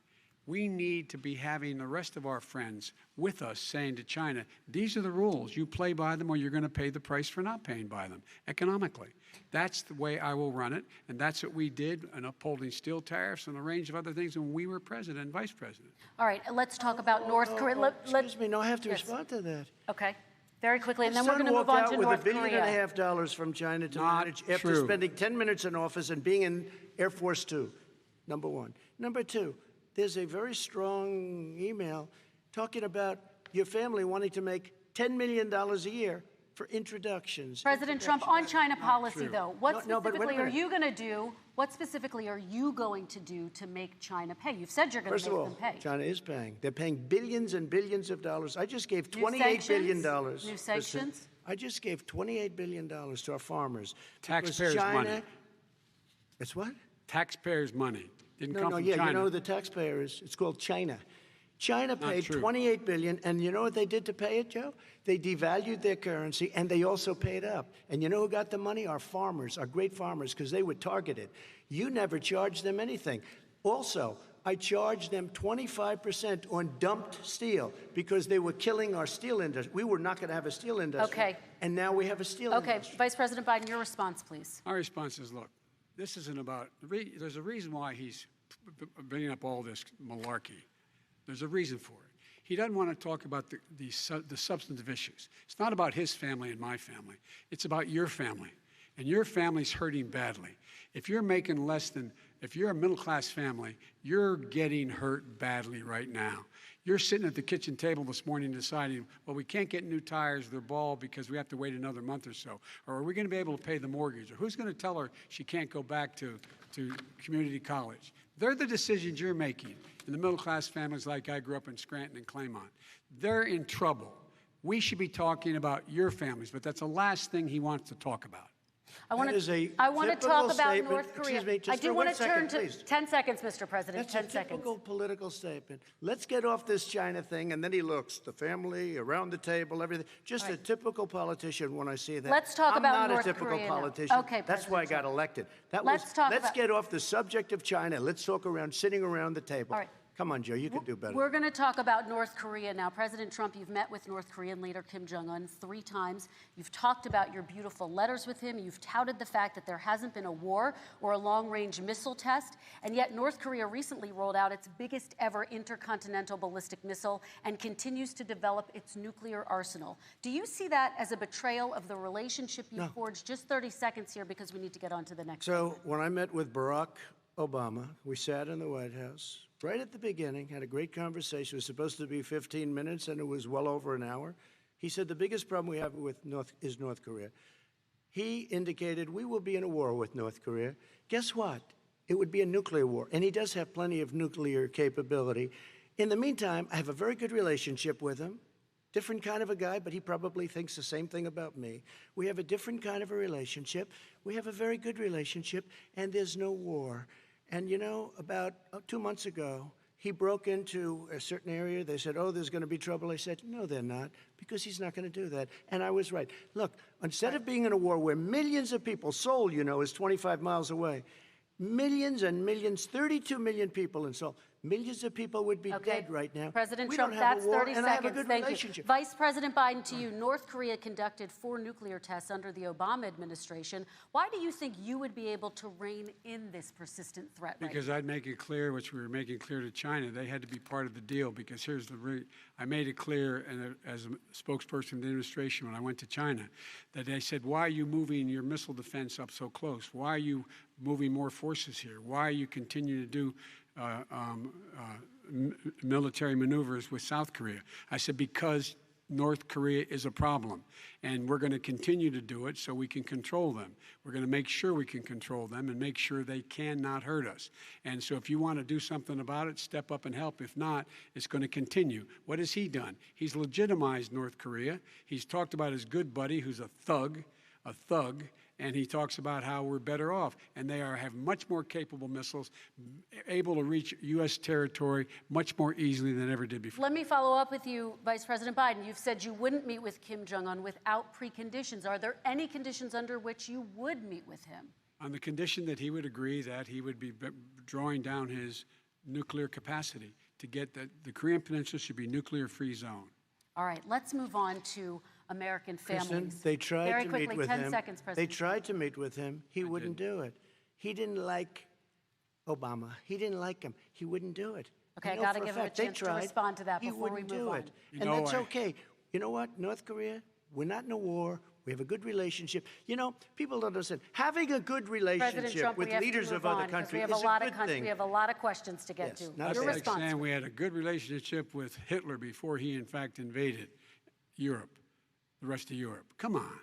We need to be having the rest of our friends with us saying to China, these are the rules. You play by them or you're going to pay the price for not paying by them economically. That's the way I will run it, and that's what we did in upholding steel tariffs and a range of other things when we were president and vice president.
All right, let's talk about North Korea.
Excuse me, no, I have to respond to that.
Okay, very quickly, and then
His
we're
son
going to move
walked
on
out
to
with
North
$1.5
Korea.
billion from China to
Not
manage after
true.
spending 10 minutes in office and being in Air Force Two, number one. Number two, there's a very strong email talking about your family wanting to make $10 million a year for introductions.
President Trump, on China policy, though, what
No, but wait a
specifically are
minute.
you going to do? What specifically are you going to do to make China pay? You've said you're going
First
to
of
make
all,
them pay.
China is paying. They're paying billions and billions of dollars. I just gave
New
$28 billion.
sanctions? New sanctions?
Listen, I just gave $28 billion to our farmers. because
Taxpayers'
China,
money.
It's what?
Taxpayers' money. Didn't come from
Yeah,
China.
you know who the taxpayer is? It's called China. China paid
true.
$28 billion, and you know what they did to pay it, Joe? They devalued their currency, and they also paid up. And you know who got the money? Our farmers, our great farmers, because they were targeted. You never charged them anything. Also, I charged them 25% on dumped steel because they were killing our steel industry. We were not going to have a steel industry.
Okay.
And now we have a steel
Okay,
industry.
Vice President Biden, your response, please.
Our response is, look, this isn't about, there's a reason why he's bringing up all this malarkey. There's a reason for it. He doesn't want to talk about the substantive issues. It's not about his family and my family. It's about your family. And your family's hurting badly. If you're making if you're a middle-class family, you're getting hurt badly right now. You're sitting at the kitchen table this morning deciding, well, we can't get new tires, they're bald because we have to wait another month or so. Or are we going to be able to pay the mortgage? Or who's going to tell her she can't go back to community college? They're the decisions you're making in the middle-class families like I grew up in Scranton and Claymont. They're in trouble. We should be talking about your families, but that's the last thing he wants to talk about.
I want
That is a
to talk
typical
about
statement.
North Korea.
Excuse me, just
I do
for
want
1
to turn
second,
to
please.
10 seconds, Mr. President.
That's
10
a
seconds.
typical political statement. Let's get off this China thing, and then he looks, the family, around the table, everything. Just a typical politician when I see that.
Let's talk
I'm
about
not
North
a typical
Korea now.
politician.
Okay,
That's why I
President
got elected.
Let's talk
let's
about-
get off the subject of China. Let's talk sitting around the table.
All right.
Come on, Joe, you can do better.
We're going to talk about North Korea now. President Trump, you've met with North Korean leader Kim Jong-un 3 times. You've talked about your beautiful letters with him. You've touted the fact that there hasn't been a war or a long-range missile test. And yet North Korea recently rolled out its biggest ever intercontinental ballistic missile and continues to develop its nuclear arsenal. Do you see that as a betrayal of the relationship you forged? Just 30 seconds here because we need to get on to the next
So when I met with Barack Obama, we sat in the White House right at the beginning, had a great conversation. It was supposed to be 15 minutes, and it was well over an hour. He said the biggest problem we have with North Korea. He indicated we will be in a war with North Korea. Guess what? It would be a nuclear war, and he does have plenty of nuclear capability. In the meantime, I have a very good relationship with him. Different kind of a guy, but he probably thinks the same thing about me. We have a different kind of a relationship. We have a very good relationship, and there's no war. And you know, about 2 months ago, he broke into a certain area. They said, oh, there's going to be trouble. I said, no, they're not, because he's not going to do that. And I was right. Look, instead of being in a war where millions of people, Seoul, you know, is 25 miles away, millions and millions, 32 million people in Seoul, millions of people would be dead right now.
President
we
Trump,
don't have
that's
a war,
30
and
seconds.
I have a good
Thank
relationship.
you. Vice President Biden, to you, North Korea conducted 4 nuclear tests under the Obama administration. Why do you think you would be able to rein in this persistent threat?
Because I'd make it clear, which we were making clear to China, they had to be part of the deal. Because here's I made it clear, and as a spokesperson of the administration when I went to China, that they said, why are you moving your missile defense up so close? Why are you moving more forces here? Why are you continuing to do military maneuvers with South Korea? I said, because North Korea is a problem, and we're going to continue to do it so we can control them. We're going to make sure we can control them and make sure they cannot hurt us. And so if you want to do something about it, step up and help. If not, it's going to continue. What has he done? He's legitimized North Korea. He's talked about his good buddy who's a thug, and he talks about how we're better off. And they have much more capable missiles, able to reach U.S. territory much more easily than ever did before.
Let me follow up with you, Vice President Biden. You've said you wouldn't meet with Kim Jong-un without preconditions. Are there any conditions under which you would meet with him?
On the condition that he would agree that he would be drawing down his nuclear capacity to get that the Korean Peninsula should be a nuclear-free zone.
All right, let's move on to American families.
Kristen, they tried
Very
to
quickly,
meet with
10
him.
seconds,
They
President.
tried to meet with him. He wouldn't do it. He didn't like Obama. He didn't like him. He wouldn't do it.
Okay, I
know
got to
for a
give him a
fact they
chance to
tried.
respond to that
He
before we
wouldn't
move
do
on.
it.
You
And
know,
that's okay. You know what? North Korea, we're not in a war. We have a good relationship. You know, people don't understand. Having a good
President
relationship
Trump,
with
we have
leaders
to
of
move
other
on, 'cause
countries
we have
is
a lot
a
of
good thing.
We have a lot of questions to get
Yes,
to.
not
That's
Your
like
response.
saying we had a good relationship with Hitler before he, in fact, invaded Europe, the rest of Europe. Come on.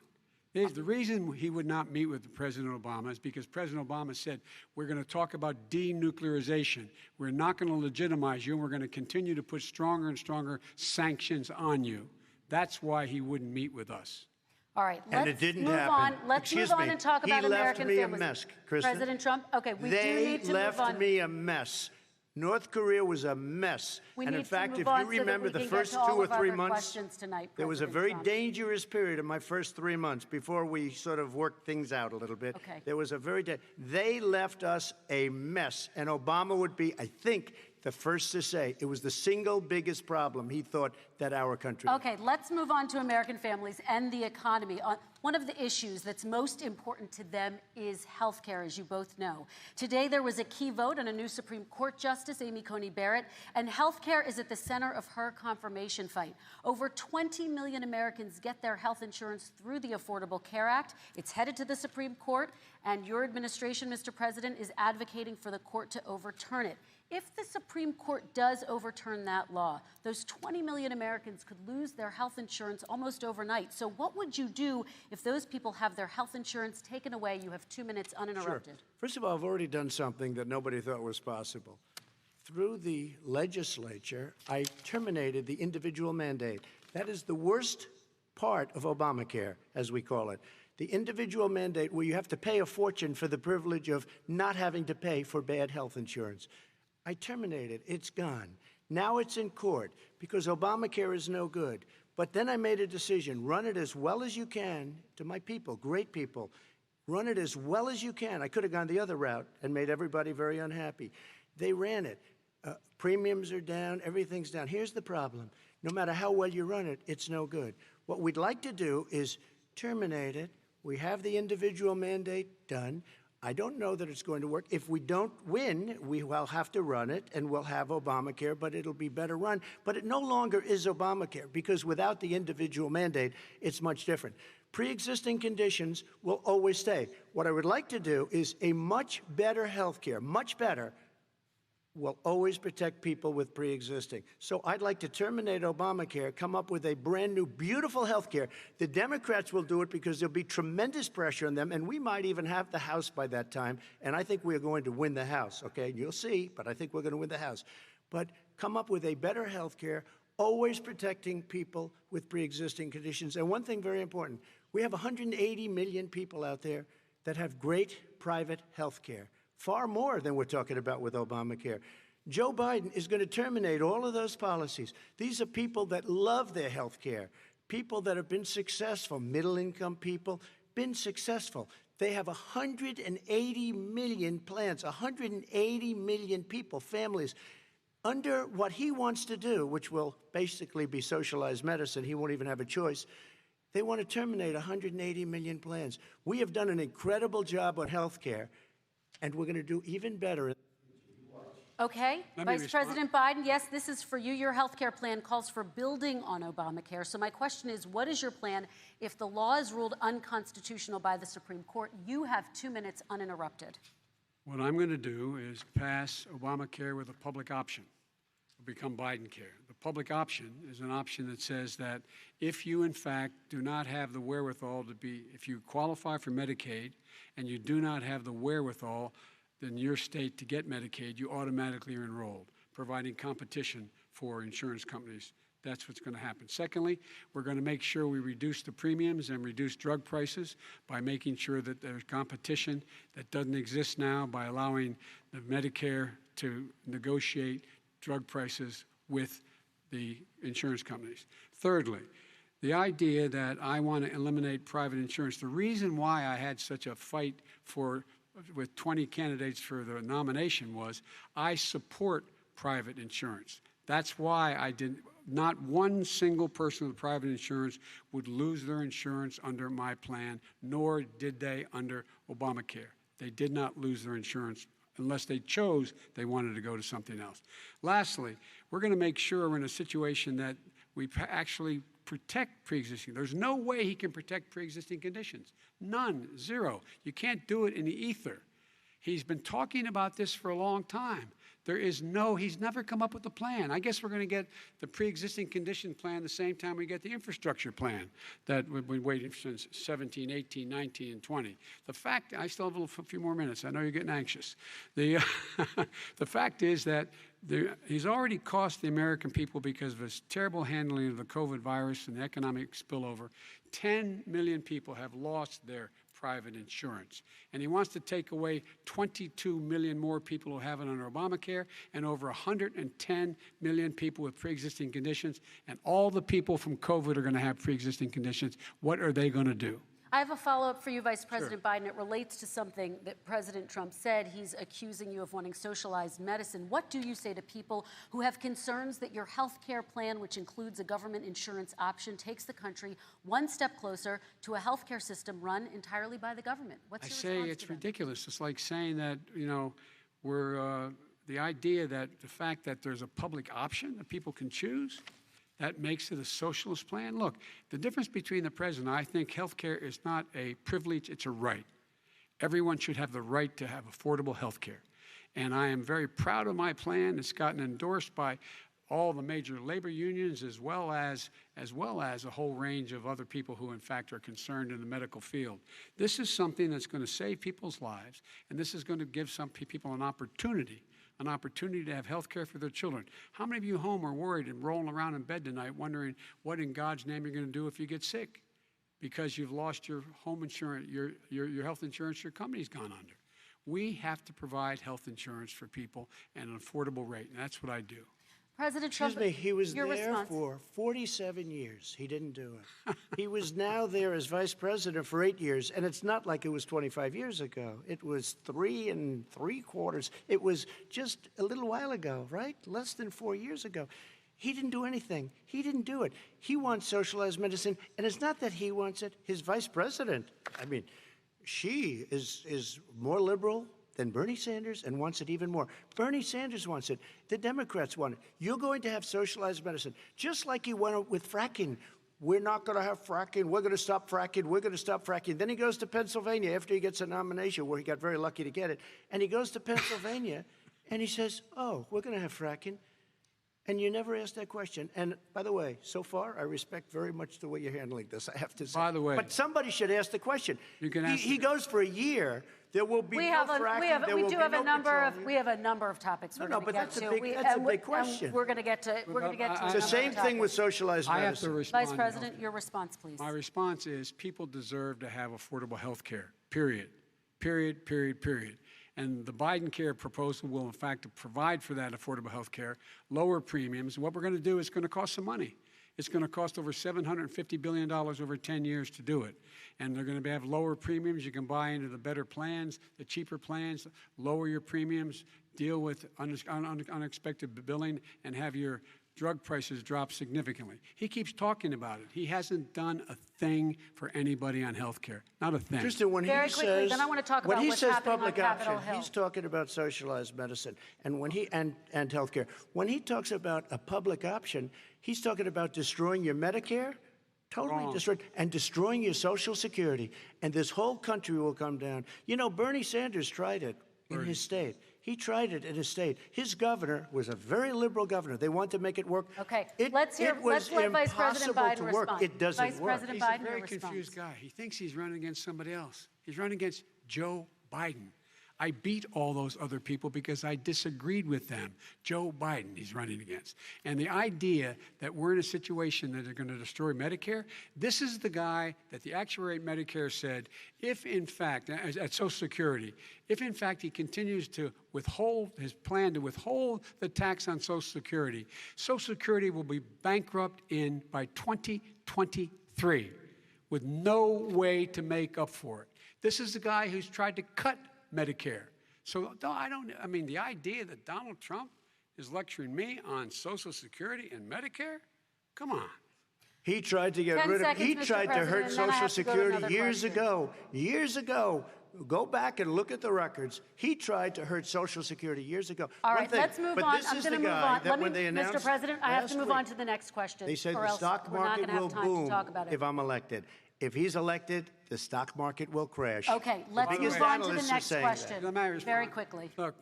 The reason he would not meet with President Obama is because President Obama said, we're going to talk about denuclearization. We're not going to legitimize you, and we're going to continue to put stronger and stronger sanctions on you. That's why he wouldn't meet with us.
All right,
And
let's
it didn't
move
happen.
on. Let's
Excuse
move on
me.
and talk about
He left
American
me a
families.
mess, Kristen.
President Trump, okay, we do
They
need to
left
move on.
me a mess. North Korea was a mess.
We
And
need
in
to
fact,
move
if
on
you
so that
remember
we
the
can get
first
to
2
all
or
of our
3
other
months,
questions tonight,
there was a
President
very
Trump.
dangerous period in my first 3 months before we sort of worked things out a little bit.
Okay.
There was a they left us a mess. And Obama would be, I think, the first to say it was the single biggest problem he thought that our country had.
Okay, let's move on to American families and the economy. One of the issues that's most important to them is health care, as you both know. Today, there was a key vote on a new Supreme Court Justice, Amy Coney Barrett, and health care is at the center of her confirmation fight. Over 20 million Americans get their health insurance through the Affordable Care Act. It's headed to the Supreme Court, and your administration, Mr. President, is advocating for the court to overturn it. If the Supreme Court does overturn that law, those 20 million Americans could lose their health insurance almost overnight. So what would you do if those people have their health insurance taken away? You have 2 minutes uninterrupted.
Sure. First of all, I've already done something that nobody thought was possible. Through the legislature, I terminated the individual mandate. That is the worst part of Obamacare, as we call it. The individual mandate where you have to pay a fortune for the privilege of not having to pay for bad health insurance. I terminated. It's gone. Now it's in court because Obamacare is no good. But then I made a decision. Run it as well as you can to my people, great people. Run it as well as you can. I could have gone the other route and made everybody very unhappy. They ran it. Premiums are down, everything's down. Here's the problem. No matter how well you run it, it's no good. What we'd like to do is terminate it. We have the individual mandate done. I don't know that it's going to work. If we don't win, we will have to run it, and we'll have Obamacare, but it'll be better run. But it no longer is Obamacare, because without the individual mandate, it's much different. Pre-existing conditions will always stay. What I would like to do is a much better health care, much better, will always protect people with pre-existing. So I'd like to terminate Obamacare, come up with a brand new, beautiful health care. The Democrats will do it because there'll be tremendous pressure on them, and we might even have the House by that time, and I think we're going to win the House, okay? You'll see, but I think we're going to win the House. But come up with a better health care, always protecting people with pre-existing conditions. And one thing very important, we have 180 million people out there that have great private health care. Far more than we're talking about with Obamacare. Joe Biden is going to terminate all of those policies. These are people that love their health care, people that have been successful, middle-income people, been successful. They have 180 million plans, 180 million people, families, under what he wants to do, which will basically be socialized medicine. He won't even have a choice. They want to terminate 180 million plans. We have done an incredible job on health care, and we're going to do even better.
Okay, Vice President Biden, yes, this is for you. Your health care plan calls for building on Obamacare. So my question is, what is your plan if the law is ruled unconstitutional by the Supreme Court? You have 2 minutes uninterrupted.
What I'm going to do is pass Obamacare with a public option. It'll become Biden care. The public option is an option that says that if you, in fact, do not have the wherewithal to be, if you qualify for Medicaid and you do not have the wherewithal in your state to get Medicaid, you automatically are enrolled, providing competition for insurance companies. That's what's going to happen. Secondly, we're going to make sure we reduce the premiums and reduce drug prices by making sure that there's competition that doesn't exist now by allowing the Medicare to negotiate drug prices with the insurance companies. Thirdly, the idea that I want to eliminate private insurance, the reason why I had such a fight with 20 candidates for the nomination was I support private insurance. That's why not one single person with private insurance would lose their insurance under my plan, nor did they under Obamacare. They did not lose their insurance unless they chose they wanted to go to something else. Lastly, we're going to make sure we're in a situation that we actually protect pre-existing. There's no way he can protect pre-existing conditions. None, zero. You can't do it in the ether. He's been talking about this for a long time. He's never come up with a plan. I guess we're going to get the pre-existing condition plan the same time we get the infrastructure plan that we've been waiting since 17, 18, 19, and 20. The fact, I still have a few more minutes. I know you're getting anxious. The fact is that he's already cost the American people, because of his terrible handling of the COVID virus and the economic spillover, 10 million people have lost their private insurance. And he wants to take away 22 million more people who have it under Obamacare, and over 110 million people with pre-existing conditions. And all the people from COVID are going to have pre-existing conditions. What are they going to do?
I have a follow-up for you, Vice President Biden. It relates to something that President Trump said. He's accusing you of wanting socialized medicine. What do you say to people who have concerns that your health care plan, which includes a government insurance option, takes the country one step closer to a health care system run entirely by the government? What's your response to them? I say
it's ridiculous. It's like saying that, the idea that the fact that there's a public option that people can choose, that makes it a socialist plan. Look, the difference between the president, I think health care is not a privilege, it's a right. Everyone should have the right to have affordable health care. And I am very proud of my plan. It's gotten endorsed by all the major labor unions, as well as a whole range of other people who, in fact, are concerned in the medical field. This is something that's going to save people's lives, and this is going to give some people an opportunity to have health care for their children. How many of you home are worried and rolling around in bed tonight wondering what in God's name you're going to do if you get sick because you've lost your home insurance, your health insurance, your company's gone under? We have to provide health insurance for people at an affordable rate, and that's what I do.
President
Excuse
Trump,
me, he was
your
there
response.
for 47 years. He didn't do it. He was now there as vice president for 8 years, and it's not like it was 25 years ago. It was 3 3/4. It was just a little while ago, right? Less than 4 years ago. He didn't do anything. He didn't do it. He wants socialized medicine, and it's not that he wants it. His vice president, I mean, she is more liberal than Bernie Sanders and wants it even more. Bernie Sanders wants it. The Democrats want it. You're going to have socialized medicine, just like he went with fracking. We're not going to have fracking. We're going to stop fracking. We're going to stop fracking. Then he goes to Pennsylvania after he gets a nomination, where he got very lucky to get it. And he goes to Pennsylvania, and he says, oh, we're going to have fracking. And you never asked that question. And by the way, so far, I respect very much the way you're handling this, I have to say.
By the way.
But somebody should ask the question.
You can ask
he goes for a year. There will be
We
no
have
fracking. There
we
will
do
be
have
no
a number of
petroleum.
topics we're
No,
going to
but
get
that's a
to.
big- that's a big question.
And we're going to get to
Well,
a
I-
It's the same thing with socialized
I have to
medicine.
respond.
Vice President, your response, please.
My response is people deserve to have affordable health care, period. Period, period, period. And the Biden care proposal will, in fact, provide for that affordable health care, lower premiums. What we're going to do is going to cost some money. It's going to cost over $750 billion over 10 years to do it. And they're going to have lower premiums. You can buy into the better plans, the cheaper plans, lower your premiums, deal with unexpected billing, and have your drug prices drop significantly. He keeps talking about it. He hasn't done a thing for anybody on health care. Not a thing.
Kristen, when
Very
he
quickly,
says,
then I want to talk
when
about
he
what's
says
happening on
public
Capitol
option,
Hill.
he's talking about socialized medicine and healthcare. When he talks about a public option, he's talking about destroying your Medicare, totally destroyed, and destroying your Social Security. And this whole country will come down. You know, Bernie Sanders tried it in his state. He tried it in his state. His governor was a very liberal governor. They wanted to make it work.
Okay,
It
let's
was
let Vice President
impossible
Biden
to work.
respond.
It doesn't
Vice
work.
President
He's
Biden,
a very
your response.
confused guy. He thinks he's running against somebody else. He's running against Joe Biden. I beat all those other people because I disagreed with them. Joe Biden he's running against. And the idea that we're in a situation that they're going to destroy Medicare, this is the guy that the actuary at Medicare said, if in fact, at Social Security, if in fact he continues to withhold his plan to withhold the tax on Social Security will be bankrupt by 2023 with no way to make up for it. This is the guy who's tried to cut Medicare. So I mean, the idea that Donald Trump is lecturing me on Social Security and Medicare? Come on.
He tried to get
10
rid of.
seconds,
He
Mr.
tried to
President,
hurt
and then I
Social
have to go to
Security
another
years
question.
ago. Years ago. Go back and look at the records. He tried to hurt Social Security years ago.
All
One
right,
thing,
let's move
but
on.
This
I'm
is
going to
the
move
guy
on.
that when they announced
Mr. President, I have to move
last
on
week,
to the next question.
They said
or
the
else
stock
we're not
market
going to
will
have time
boom
to talk about it.
if I'm elected. If he's elected, the stock market will crash.
Okay, let's
biggest
move on to the
analysts are
next
saying
question
Let me respond.
very quickly.
Look,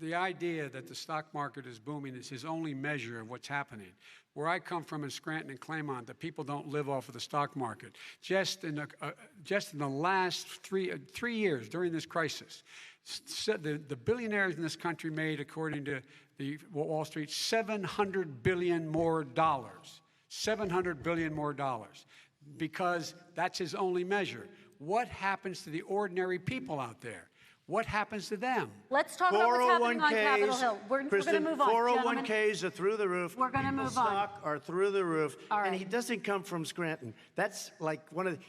the idea that the stock market is booming is his only measure of what's happening. Where I come from in Scranton and Claymont, the people don't live off of the stock market. Just in the last three years during this crisis, the billionaires in this country made, according to the Wall Street, $700 billion more dollars. $700 billion more dollars, because that's his only measure. What happens to the ordinary people out there? What happens to them?
Let's talk about what's happening on Capitol Hill. We're going to
Kristen,
move on, gentlemen.
401ks are through the roof.
We're gonna
People's
move on.
stock are through the roof.
All
And
right.
he doesn't come from Scranton. That's like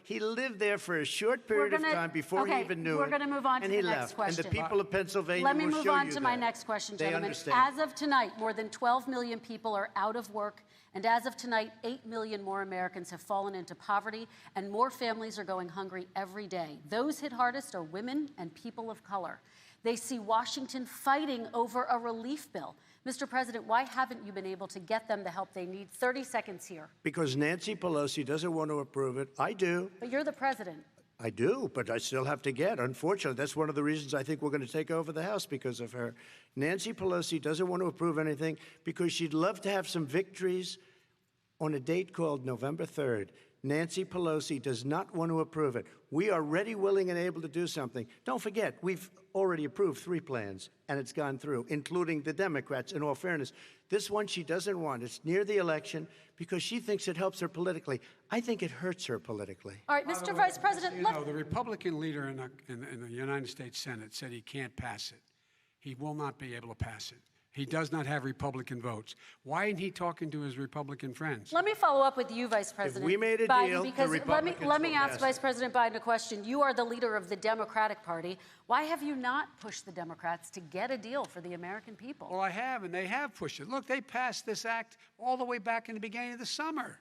he lived there for a short period of time before he even knew it.
We're going to move on to
and
the
he
next
left.
question.
And the people of Pennsylvania
Let me
will
move
show
on
you
to my
that.
next question,
They
gentlemen.
understand.
As of tonight, more than 12 million people are out of work. And as of tonight, 8 million more Americans have fallen into poverty, and more families are going hungry every day. Those hit hardest are women and people of color. They see Washington fighting over a relief bill. Mr. President, why haven't you been able to get them the help they need? 30 seconds here.
Because Nancy Pelosi doesn't want to approve it. I do.
But you're the president.
I do, but I still have to get. Unfortunately, that's one of the reasons I think we're going to take over the House, because of her. Nancy Pelosi doesn't want to approve anything because she'd love to have some victories on a date called November 3rd. Nancy Pelosi does not want to approve it. We are ready, willing, and able to do something. Don't forget, we've already approved 3 plans, and it's gone through, including the Democrats, in all fairness. This one she doesn't want. It's near the election because she thinks it helps her politically. I think it hurts her politically.
All right, Mr. Vice President,
You know, the Republican leader in the United States Senate said he can't pass it. He will not be able to pass it. He does not have Republican votes. Why isn't he talking to his Republican friends?
Let me follow up with you, Vice President
we made a
Biden,
deal, the
because
Republicans
let me
will
ask
pass
Vice
it.
President Biden a question. You are the leader of the Democratic Party. Why have you not pushed the Democrats to get a deal for the American people?
Well, I have, and they have pushed it. Look, they passed this act all the way back in the beginning of the summer.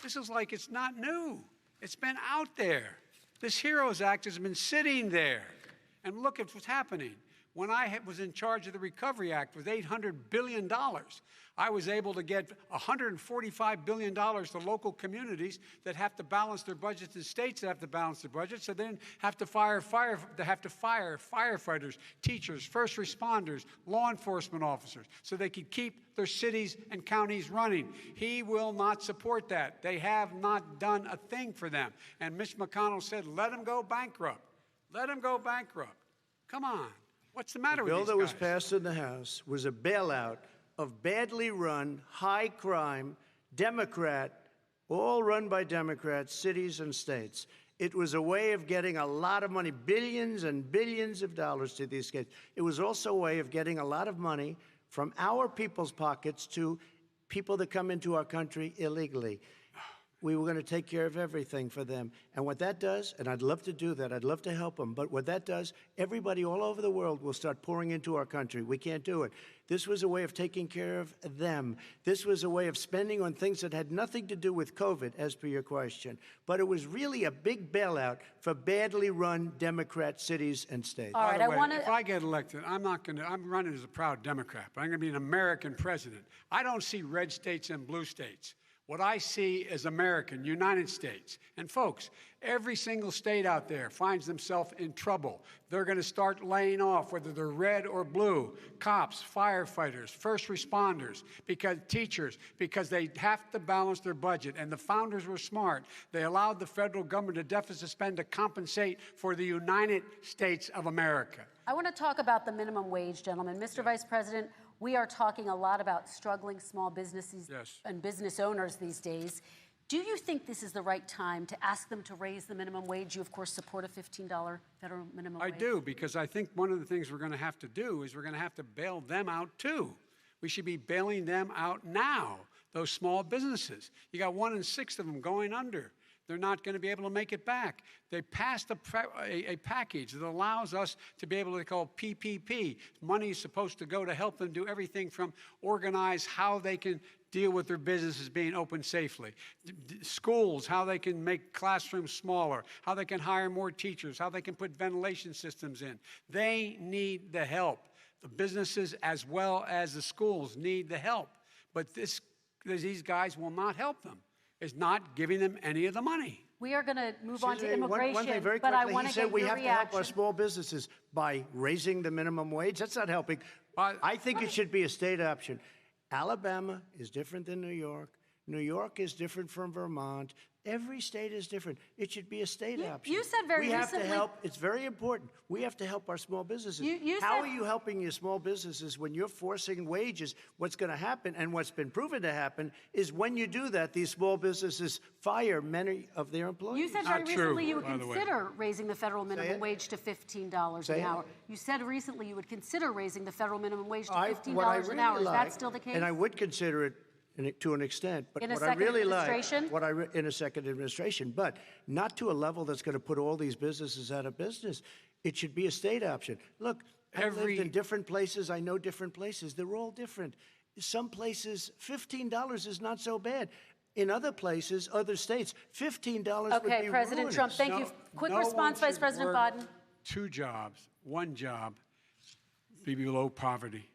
This is like it's not new. It's been out there. This HEROES Act has been sitting there. And look at what's happening. When I was in charge of the Recovery Act with $800 billion, I was able to get $145 billion to local communities that have to balance their budgets and states that have to balance their budgets, so then have to fire firefighters, teachers, first responders, law enforcement officers, so they could keep their cities and counties running. He will not support that. They have not done a thing for them. And Mitch McConnell said, let them go bankrupt. Let them go bankrupt. Come on. What's the matter with these guys?
The bill that was passed in the House was a bailout of badly run, high-crime, Democrat, all run by Democrats, cities and states. It was a way of getting a lot of money, billions and billions of dollars to these states. It was also a way of getting a lot of money from our people's pockets to people that come into our country illegally. We were going to take care of everything for them. And what that does, and I'd love to do that, I'd love to help them, but what that does, everybody all over the world will start pouring into our country. We can't do it. This was a way of taking care of them. This was a way of spending on things that had nothing to do with COVID, as per your question. But it was really a big bailout for badly run Democrat cities and states.
All right,
By the way,
I want
if I get elected, I'm running as a proud Democrat, but I'm going to be an American president. I don't see red states and blue states. What I see is American, United States. And folks, every single state out there finds themselves in trouble. They're going to start laying off, whether they're red or blue, cops, firefighters, first responders, teachers, because they have to balance their budget. And the founders were smart. They allowed the federal government to deficit spend to compensate for the United States of America.
I want to talk about the minimum wage, gentlemen. Mr. Vice President, we are talking a lot about struggling small businesses and business owners these days. Do you think this is the right time to ask them to raise the minimum wage? You, of course, support a $15 federal minimum wage.
I do, because I think one of the things we're going to have to do is we're going to have to bail them out, too. We should be bailing them out now, those small businesses. You got 1 in 6 of them going under. They're not going to be able to make it back. They passed a package that allows us to be able to call PPP. Money is supposed to go to help them do everything from organize how they can deal with their businesses being open safely. Schools, how they can make classrooms smaller, how they can hire more teachers, how they can put ventilation systems in. They need the help. The businesses as well as the schools need the help. But these guys will not help them. Is not giving them any of the money.
We are going to move on to immigration,
one thing very
but I
quickly,
want
he
to
said
get
we
your
have
reaction.
to help our small businesses by raising the minimum wage. That's not helping. I think it should be a state option. Alabama is different than New York. New York is different from Vermont. Every state is different. It should be a state option.
You said very
we have
recently,
to help. It's very important. We have to help our small businesses. How are you helping your small businesses when you're forcing wages? What's going to happen, and what's been proven to happen, is when you do that, these small businesses fire many of their employees.
you said very recently you would consider raising the federal minimum wage to $15 an hour. You said recently you would consider raising the federal minimum wage to $15 an hour. Is that still the case?
And I would consider it to an extent, but
in
what
a
I
second
really
administration?
like, in a second administration, but not to a level that's going to put all these businesses out of business. It should be a state option. Look, I've lived in different places. I know different places. They're all different. Some places, $15 is not so bad. In other places, other states, $15 would be
Okay, President
ruinous.
Trump, thank you. Quick response, Vice President Biden.
2 jobs, 1 job, be below poverty.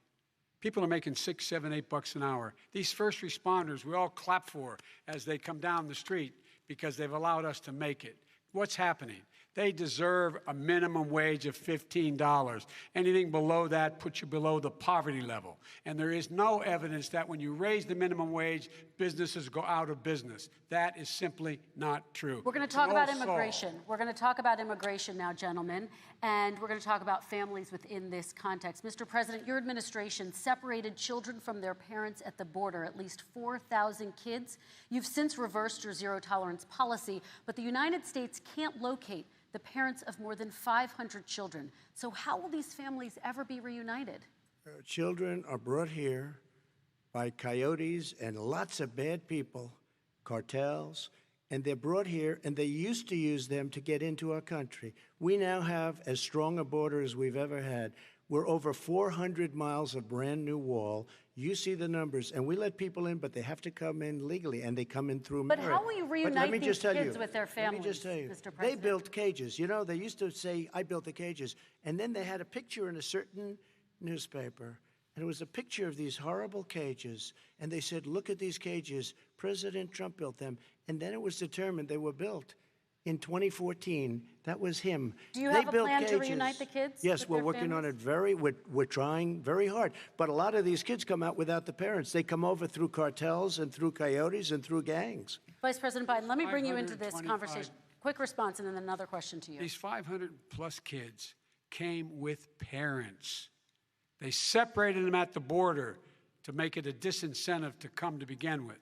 People are making $6, $7, $8 an hour. These first responders, we all clap for as they come down the street because they've allowed us to make it. What's happening? They deserve a minimum wage of $15. Anything below that puts you below the poverty level. And there is no evidence that when you raise the minimum wage, businesses go out of business. That is simply not true.
We're going to talk about immigration. We're going to talk about immigration now, gentlemen, and we're going to talk about families within this context. Mr. President, your administration separated children from their parents at the border, at least 4,000 kids. You've since reversed your zero-tolerance policy, but the United States can't locate the parents of more than 500 children. So how will these families ever be reunited?
children are brought here by coyotes and lots of bad people, cartels, and they're brought here, and they used to use them to get into our country. We now have as strong a border as we've ever had. We're over 400 miles of brand new wall. You see the numbers, and we let people in, but they have to come in legally, and they come in through
But
merit.
how will you
But let
reunite
me
these
just tell
kids
you,
with their families,
let me just tell you,
Mr.
they
President?
built cages. You know, they used to say, I built the cages, and then they had a picture in a certain newspaper, and it was a picture of these horrible cages, and they said, look at these cages. President Trump built them, and then it was determined they were built in 2014. That was him.
Do you
They
have a
built
plan to
cages.
reunite the kids
Yes,
with
we're
their
working on
families?
it we're trying very hard. But a lot of these kids come out without the parents. They come over through cartels and through coyotes and through gangs.
Vice President Biden, let me bring you into this
525
conversation. Quick response, and then another question to you.
These 500-plus kids came with parents. They separated them at the border to make it a disincentive to come to begin with.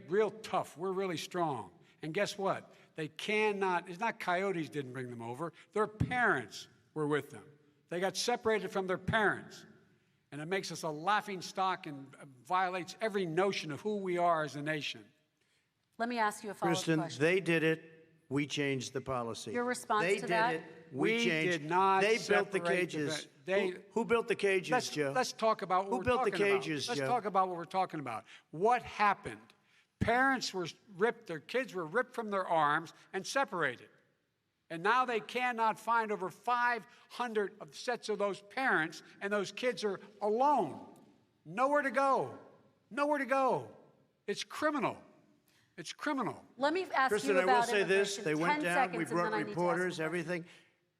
Real tough. We're really strong. And guess what? They cannot, it's not coyotes didn't bring them over. Their parents were with them. They got separated from their parents. And it makes us a laughing stock and violates every notion of who we are as a nation.
Let me ask you a follow-up
Kristen,
question.
they did it. We changed the policy.
Your response
they
to that?
They did it. We changed.
did not
They built the
separate the
cages.
they-
Who built the cages, Joe?
Let's talk about what
Who
we're
built the
talking about.
cages,
Let's
Joe?
talk about what we're talking about. What happened? Parents were ripped, their kids were ripped from their arms and separated. And now they cannot find over 500 sets of those parents, and those kids are alone. Nowhere to go. Nowhere to go. It's criminal. It's criminal.
Let me ask
Kristen,
you
I
about
will say this.
immigration.
They went
10
down.
seconds,
We
and
brought
then I need to ask
reporters,
a question.
everything.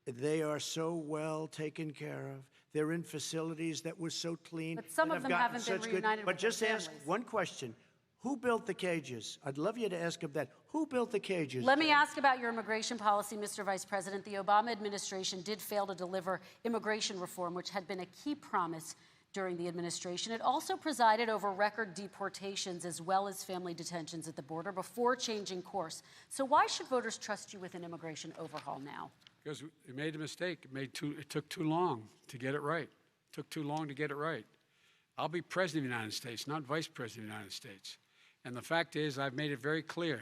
They are so well taken care of. They're in facilities that were so clean.
But some
that
of
have
them
gotten
haven't been
such
reunited
But
with their
just ask
families.
one question. Who built the cages? I'd love you to ask him that. Who built the cages?
Let me ask about your immigration policy, Mr. Vice President. The Obama administration did fail to deliver immigration reform, which had been a key promise during the administration. It also presided over record deportations as well as family detentions at the border before changing course. So why should voters trust you with an immigration overhaul now?
Because we made a mistake. It took too long to get it right. It took too long to get it right. I'll be president of the United States, not vice president of the United States. And the fact is, I've made it very clear.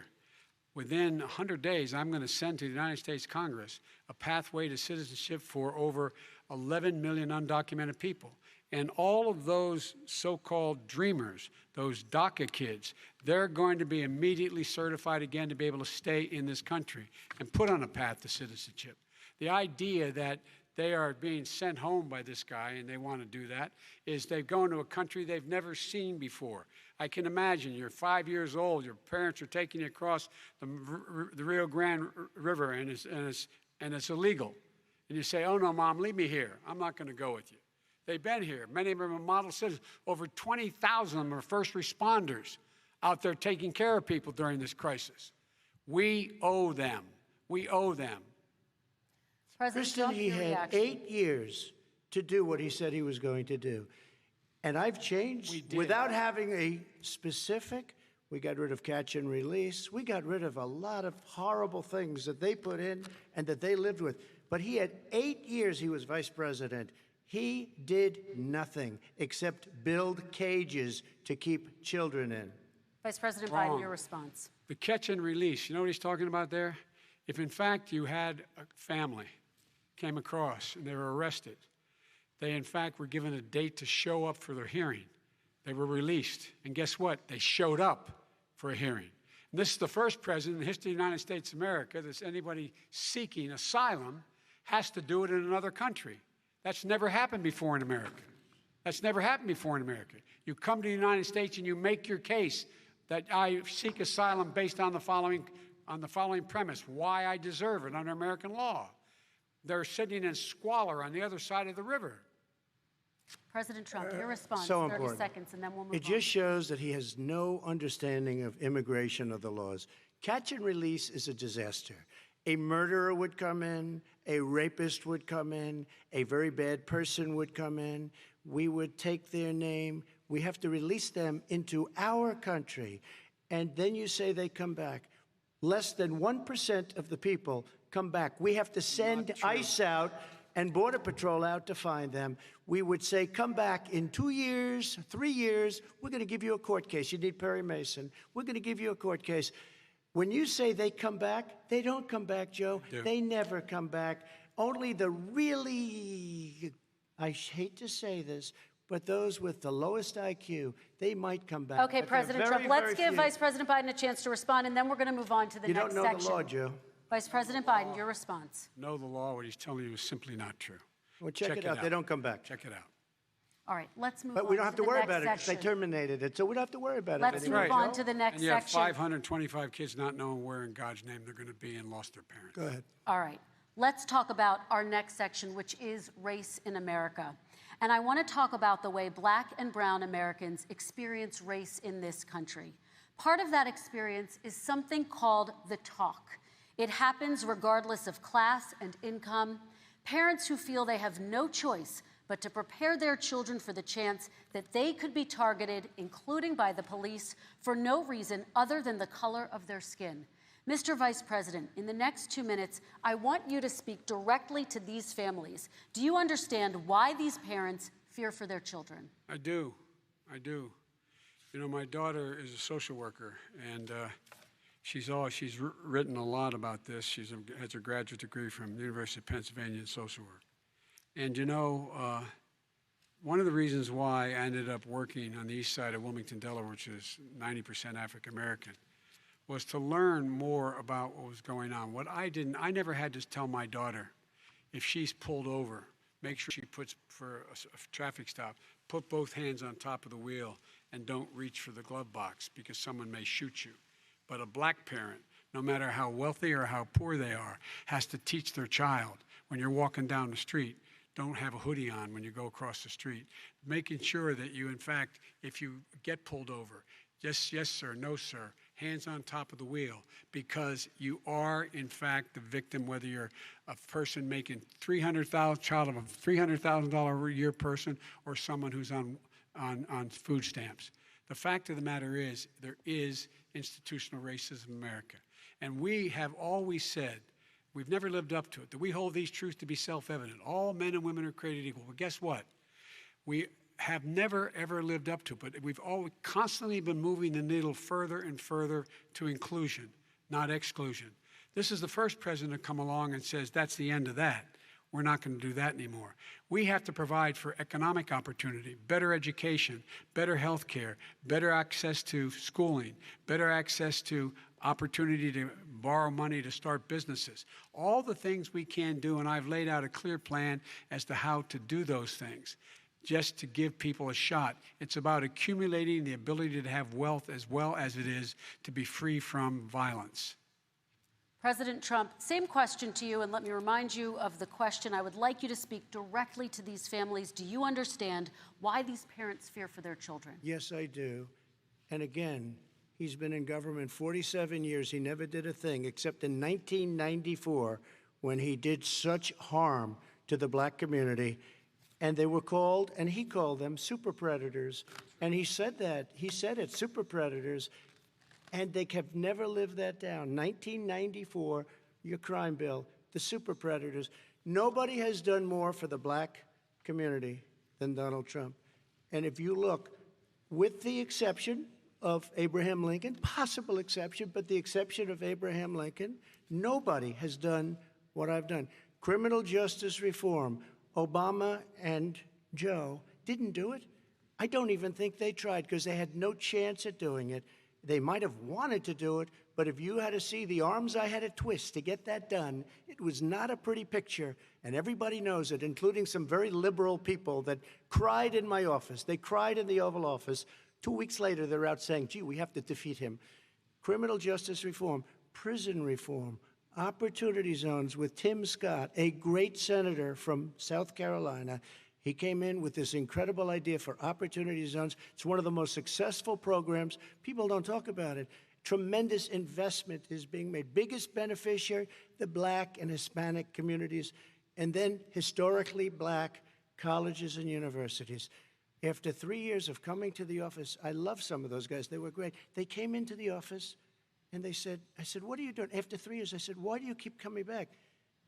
Within 100 days, I'm going to send to the United States Congress a pathway to citizenship for over 11 million undocumented people. And all of those so-called dreamers, those DACA kids, they're going to be immediately certified again to be able to stay in this country and put on a path to citizenship. The idea that they are being sent home by this guy, and they want to do that, is they've gone to a country they've never seen before. I can imagine you're 5 years old, your parents are taking you across the Rio Grande River, and it's illegal. And you say, oh, no, Mom, leave me here. I'm not going to go with you. They've been here. Many of them are model citizens. Over 20,000 of them are first responders out there taking care of people during this crisis. We owe them. We owe them.
President
Kristen,
Trump,
he
your
had
reaction.
8 years to do what he said he was going to do. And I've changed
We did.
without having a specific. We got rid of catch and release. We got rid of a lot of horrible things that they put in and that they lived with. But he had 8 years he was vice president. He did nothing except build cages to keep children in.
Vice President
Wrong.
Biden, your response.
The catch and release, you know what he's talking about there? If in fact you had a family came across and they were arrested, they in fact were given a date to show up for their hearing. They were released. And guess what? They showed up for a hearing. And this is the first president in the history of the United States of America that anybody seeking asylum has to do it in another country. That's never happened before in America. That's never happened before in America. You come to the United States and you make your case that I seek asylum based on the following premise, why I deserve it under American law. They're sitting in squalor on the other side of the river.
President Trump, your response,
So
30
important.
seconds, and then we'll move
It just shows that he has no understanding of immigration or the laws. Catch and release is a disaster. A murderer would come in, a rapist would come in, a very bad person would come in. We would take their name. We have to release them into our country. And then you say they come back. Less than 1% of the people come back. We have to send ICE out and Border Patrol out to find them, we would say, come back in 2 years, 3 years, we're going to give you a court case. You need Perry Mason. We're going to give you a court case. When you say they come back, they don't come back, Joe. They never come back. Only the really, I hate to say this, but those with the lowest IQ, they might come back.
Okay,
But
President
very,
Trump, let's
very
give
few.
Vice President Biden a chance to respond, and then we're going to move on to the
You
next
don't know
section.
the law, Joe.
Vice President Biden, your response.
Know the law, what he's telling you is simply not true.
Well, check it out. They don't come back.
Check it out.
All right, let's move on
But we don't have to
the
worry
next
about it because they
section.
terminated it, so we don't have to worry about
Let's
it
move
anymore.
on to the next
And you have
section.
525 kids not knowing where in God's name they're going to be and lost their parents.
Go ahead.
All right, let's talk about our next section, which is race in America. And I want to talk about the way Black and brown Americans experience race in this country. Part of that experience is something called the talk. It happens regardless of class and income. Parents who feel they have no choice but to prepare their children for the chance that they could be targeted, including by the police, for no reason other than the color of their skin. Mr. Vice President, in the next 2 minutes, I want you to speak directly to these families. Do you understand why these parents fear for their children?
I do. I do. You know, my daughter is a social worker, and she's written a lot about this. She has her graduate degree from the University of Pennsylvania in social work. And you know, one of the reasons why I ended up working on the east side of Wilmington, Delaware, which is 90% African American, was to learn more about what was going on. I never had to tell my daughter, if she's pulled over, make sure she puts, for a traffic stop, put both hands on top of the wheel and don't reach for the glove box because someone may shoot you. But a black parent, no matter how wealthy or how poor they are, has to teach their child, when you're walking down the street, don't have a hoodie on when you go across the street. Making sure that you, in fact, if you get pulled over, just yes, sir, no, sir, hands on top of the wheel, because you are, in fact, the victim, whether you're a person making child of a $300,000 a year person or someone who's on food stamps. The fact of the matter is, there is institutional racism in America. And we have always said, we've never lived up to it, that we hold these truths to be self-evident. All men and women are created equal. But guess what? We have never, ever lived up to it, but we've always constantly been moving the needle further and further to inclusion, not exclusion. This is the first president to come along and says, that's the end of that. We're not going to do that anymore. We have to provide for economic opportunity, better education, better health care, better access to schooling, better access to opportunity to borrow money to start businesses. All the things we can do, and I've laid out a clear plan as to how to do those things, just to give people a shot. It's about accumulating the ability to have wealth as well as it is to be free from violence.
President Trump, same question to you, and let me remind you of the question. I would like you to speak directly to these families. Do you understand why these parents fear for their children?
Yes, I do. And again, he's been in government 47 years. He never did a thing except in 1994 when he did such harm to the black community. And they were called, and he called them super predators. And he said that. He said it, super predators. And they have never lived that down. 1994, your crime bill, the super predators. Nobody has done more for the black community than Donald Trump. And if you look, with the exception of Abraham Lincoln, possible exception, but the exception of Abraham Lincoln, nobody has done what I've done. Criminal justice reform, Obama and Joe didn't do it. I don't even think they tried because they had no chance at doing it. They might have wanted to do it, but if you had to see the arms I had to twist to get that done, it was not a pretty picture, and everybody knows it, including some very liberal people that cried in my office. They cried in the Oval Office. 2 weeks later, they're out saying, gee, we have to defeat him. Criminal justice reform, prison reform, opportunity zones with Tim Scott, a great senator from South Carolina. He came in with this incredible idea for opportunity zones. It's one of the most successful programs. People don't talk about it. Tremendous investment is being made. Biggest beneficiary, the black and Hispanic communities, and then historically black colleges and universities. After 3 years of coming to the office, I love some of those guys. They were great. They came into the office and they said, I said, what are you doing? After 3 years, I said, why do you keep coming back?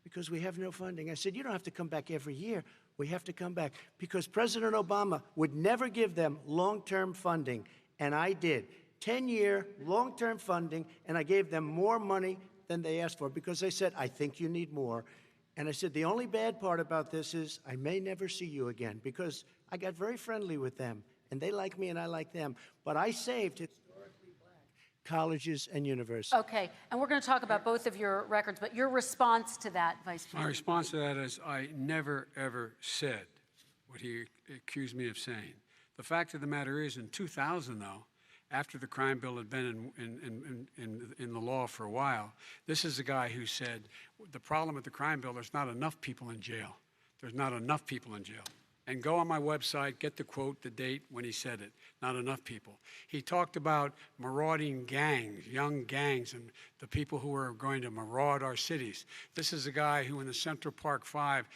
Because we have no funding. I said, you don't have to come back every year. We have to come back because President Obama would never give them long-term funding, and I did. 10-year long-term funding, and I gave them more money than they asked for because they said, I think you need more. And I said, the only bad part about this is I may never see you again because I got very friendly with them, and they like me and I like them. But I saved historically black colleges and universities.
Okay, and we're going to talk about both of your records, but your response to that, Vice President.
My response to that is I never, ever said what he accused me of saying. The fact of the matter is, in 2000, though, after the crime bill had been in the law for a while, this is a guy who said, the problem with the crime bill, there's not enough people in jail. There's not enough people in jail. And go on my website, get the quote, the date when he said it. Not enough people. He talked about marauding gangs, young gangs, and the people who are going to maraud our cities. This is a guy who in the Central Park five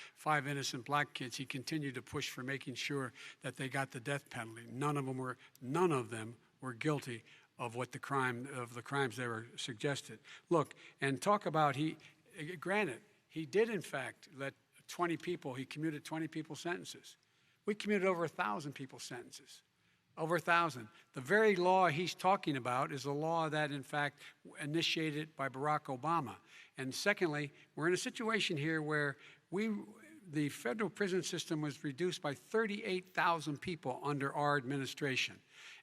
innocent black kids, he continued to push for making sure that they got the death penalty. None of them were guilty of the crimes they were suggested. Look, and talk about granted, he did in fact let 20 people, he commuted 20 people's sentences. We commuted over 1,000 people's sentences. Over 1,000. The very law he's talking about is a law that, in fact, initiated by Barack Obama. And secondly, we're in a situation here where the federal prison system was reduced by 38,000 people under our administration.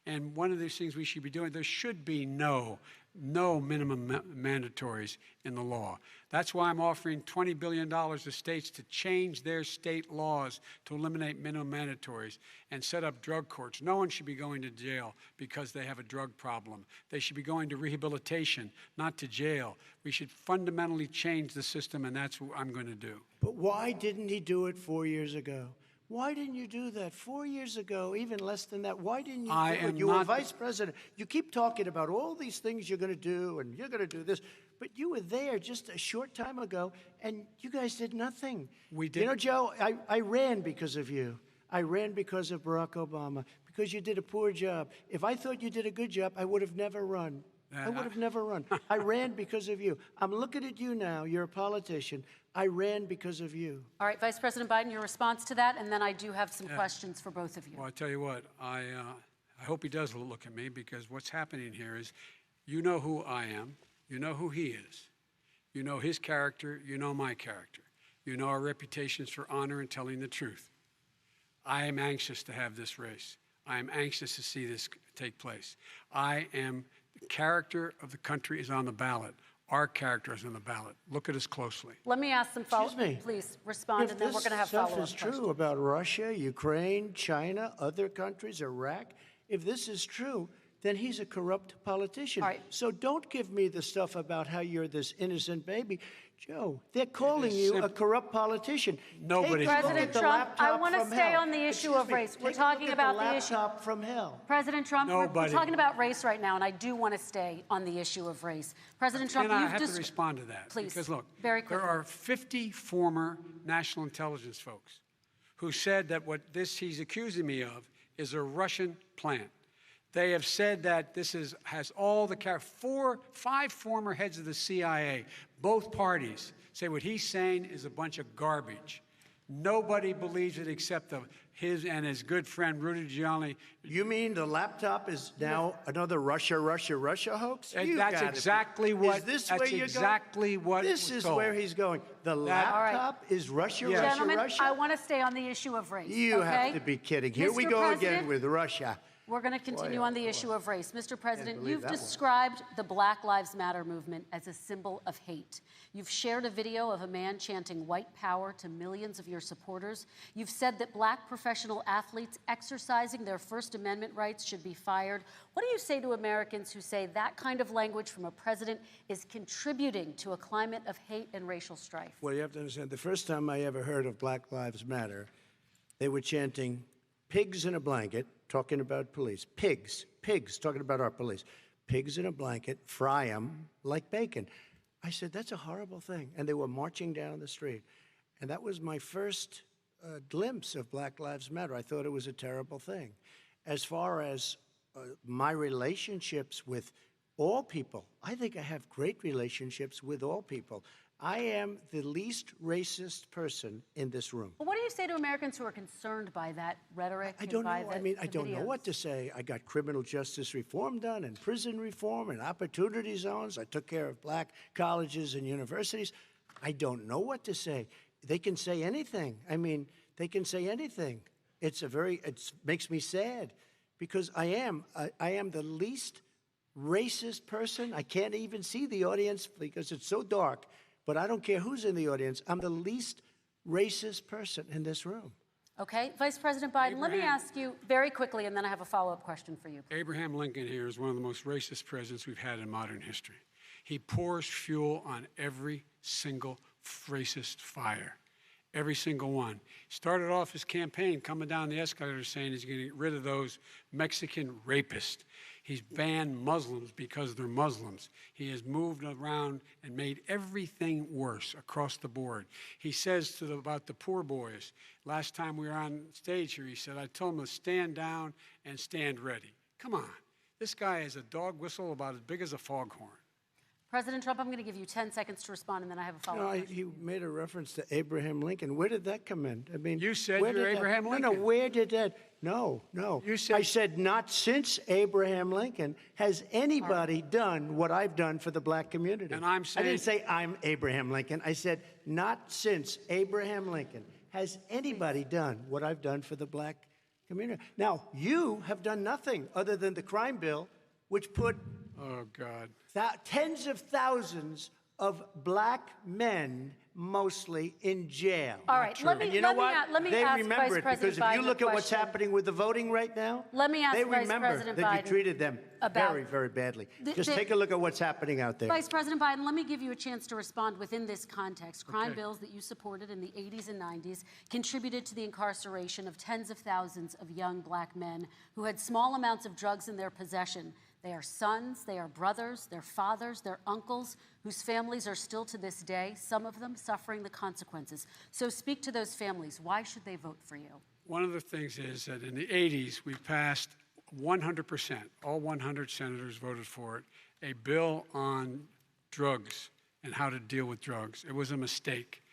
And one of these things we should be doing, there should be no minimum mandatories in the law. That's why I'm offering $20 billion to states to change their state laws to eliminate minimum mandatories and set up drug courts. No one should be going to jail because they have a drug problem. They should be going to rehabilitation, not to jail. We should fundamentally change the system, and that's what I'm going to do.
But why didn't he do it 4 years ago? Why didn't you do that 4 years ago, even less than that? Why didn't you do it? You were vice president. You keep talking about all these things you're going to do, and you're going to do this. But you were there just a short time ago, and you guys did nothing.
We did.
You know, Joe, I ran because of you. I ran because of Barack Obama, because you did a poor job. If I thought you did a good job, I would have never run. I would have never run. I ran because of you. I'm looking at you now. You're a politician. I ran because of you.
All right, Vice President Biden, your response to that, and then I do have some questions for both of you.
Well, I tell you what, I hope he does look at me, because what's happening here is, you know who I am, you know who he is, you know his character, you know my character, you know our reputations for honor and telling the truth. I am anxious to have this race. I am anxious to see this take place. The character of the country is on the ballot. Our character is on the ballot. Look at us closely.
Let me ask some follow-up.
Excuse me.
Please respond, and then we're going to have follow-up
If this stuff is true about Russia, Ukraine, China, other countries, Iraq, if this is true, then he's a corrupt politician.
All right.
So don't give me the stuff about how you're this innocent baby. Joe, they're calling you a corrupt politician.
Nobody's
President Trump, I want to stay on the issue of race. We're talking about the issue.
Laptop from hell.
President Trump, we're
Nobody.
talking about race right now, and I do want to stay on the issue of race. President Trump,
And I
you've
have to
just
respond to that.
Please,
Because look,
very
there
quickly.
are 50 former national intelligence folks who said that what he's accusing me of is a Russian plant. They have said that this has all the five former heads of the CIA, both parties, say what he's saying is a bunch of garbage. Nobody believes it except his and his good friend Rudy Giuliani.
You mean the laptop is now another Russia hoax?
And that's exactly what.
Is this
that's
where you're
exactly
going?
what.
This
was
is
told.
where he's going. The laptop is Russia,
Yes.
Gentlemen,
Russia.
I want to stay on the issue of race.
You
okay?
have to be kidding. Here we
Mr.
go
President,
again with Russia.
We're going to continue on the issue of race. Mr. President,
believe
you've
that one.
described the Black Lives Matter movement as a symbol of hate. You've shared a video of a man chanting white power to millions of your supporters. You've said that black professional athletes exercising their First Amendment rights should be fired. What do you say to Americans who say that kind of language from a president is contributing to a climate of hate and racial strife?
Well, you have to understand, the first time I ever heard of Black Lives Matter, they were chanting pigs in a blanket, talking about police. Pigs, talking about our police. Pigs in a blanket, fry them like bacon. I said, that's a horrible thing. And they were marching down the street. And that was my first glimpse of Black Lives Matter. I thought it was a terrible thing. As far as my relationships with all people, I think I have great relationships with all people. I am the least racist person in this room.
Well, what do you say to Americans who are concerned by that rhetoric?
I don't know.
and by
I mean, I
the
don't know
videos?
what to say. I got criminal justice reform done and prison reform and opportunity zones. I took care of black colleges and universities. I don't know what to say. They can say anything. I mean, they can say anything. It makes me sad because I am the least racist person. I can't even see the audience because it's so dark, but I don't care who's in the audience. I'm the least racist person in this room.
Okay, Vice President Biden, let me ask you very quickly, and then I have a follow-up question for you.
Abraham Lincoln here is one of the most racist presidents we've had in modern history. He pours fuel on every single racist fire. Every single one. Started off his campaign coming down the escalator saying he's going to get rid of those Mexican rapists. He's banned Muslims because they're Muslims. He has moved around and made everything worse across the board. He says about the poor boys, last time we were on stage here, he said, I told them to stand down and stand ready. Come on. This guy has a dog whistle about as big as a foghorn.
President Trump, I'm going to give you 10 seconds to respond, and then I have a follow-up question.
He made a reference to Abraham Lincoln. Where did that come in? I mean,
You said
where
you're
did
Abraham Lincoln.
No, where did that? No.
You said-
I said not since Abraham Lincoln has anybody done what I've done for the black community.
And I'm saying-
I didn't say I'm Abraham Lincoln. I said not since Abraham Lincoln has anybody done what I've done for the black community. Now, you have done nothing other than the crime bill, which put
Oh, God.
tens of thousands of black men, mostly, in jail.
All right, let me
And you know what?
let me
they
ask
remember
Vice
it
President
because if
Biden
you look
a
at what's
question.
happening with the voting right now,
Let me ask
they
Vice
remember
President
that
Biden
you treated them
about-
very, very badly. Just
the-
take a look at what's happening out there.
Vice President Biden, let me give you a chance to respond within this context. Crime bills that you supported in the 80s and 90s contributed to the incarceration of tens of thousands of young black men who had small amounts of drugs in their possession. They are sons, they are brothers, they're fathers, they're uncles, whose families are still to this day, some of them suffering the consequences. So speak to those families. Why should they vote for you?
One of the things is that in the 80s, we passed 100%, all 100 senators voted for it, a bill on drugs and how to deal with drugs. It was a mistake.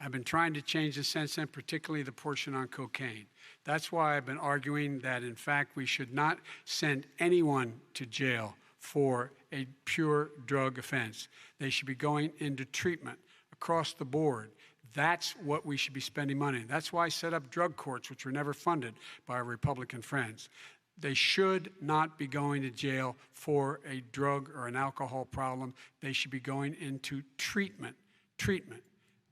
I've been trying to change it since then, particularly the portion on cocaine. That's why I've been arguing that, in fact, we should not send anyone to jail for a pure drug offense. They should be going into treatment across the board. That's what we should be spending money on. That's why I set up drug courts, which were never funded by our Republican friends. They should not be going to jail for a drug or an alcohol problem. They should be going into treatment.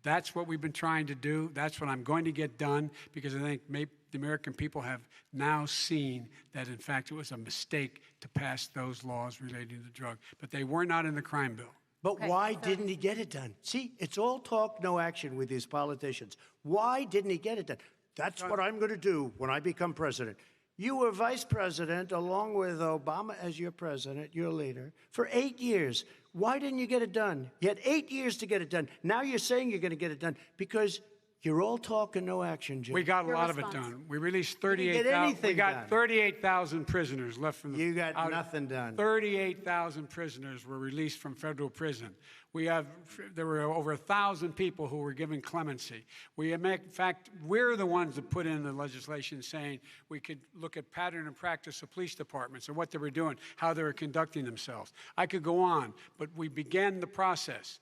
That's what we've been trying to do. That's what I'm going to get done because I think maybe the American people have now seen that, in fact, it was a mistake to pass those laws relating to drug. But they were not in the crime bill.
But why didn't he get it done? See, it's all talk, no action with these politicians. Why didn't he get it done? That's what I'm going to do when I become president. You were vice president along with Obama as your president, your leader, for 8 years. Why didn't you get it done? You had 8 years to get it done. Now you're saying you're going to get it done because you're all talk and no action, Jim.
We got a
Your
lot of
response.
it done. We released
You didn't get
38,000. We
anything
got
done.
38,000 prisoners left from the.
You got nothing done.
38,000 prisoners were released from federal prison. There were over 1,000 people who were given clemency. In fact, we're the ones that put in the legislation saying we could look at pattern and practice of police departments and what they were doing, how they were conducting themselves. I could go on, but we began the process.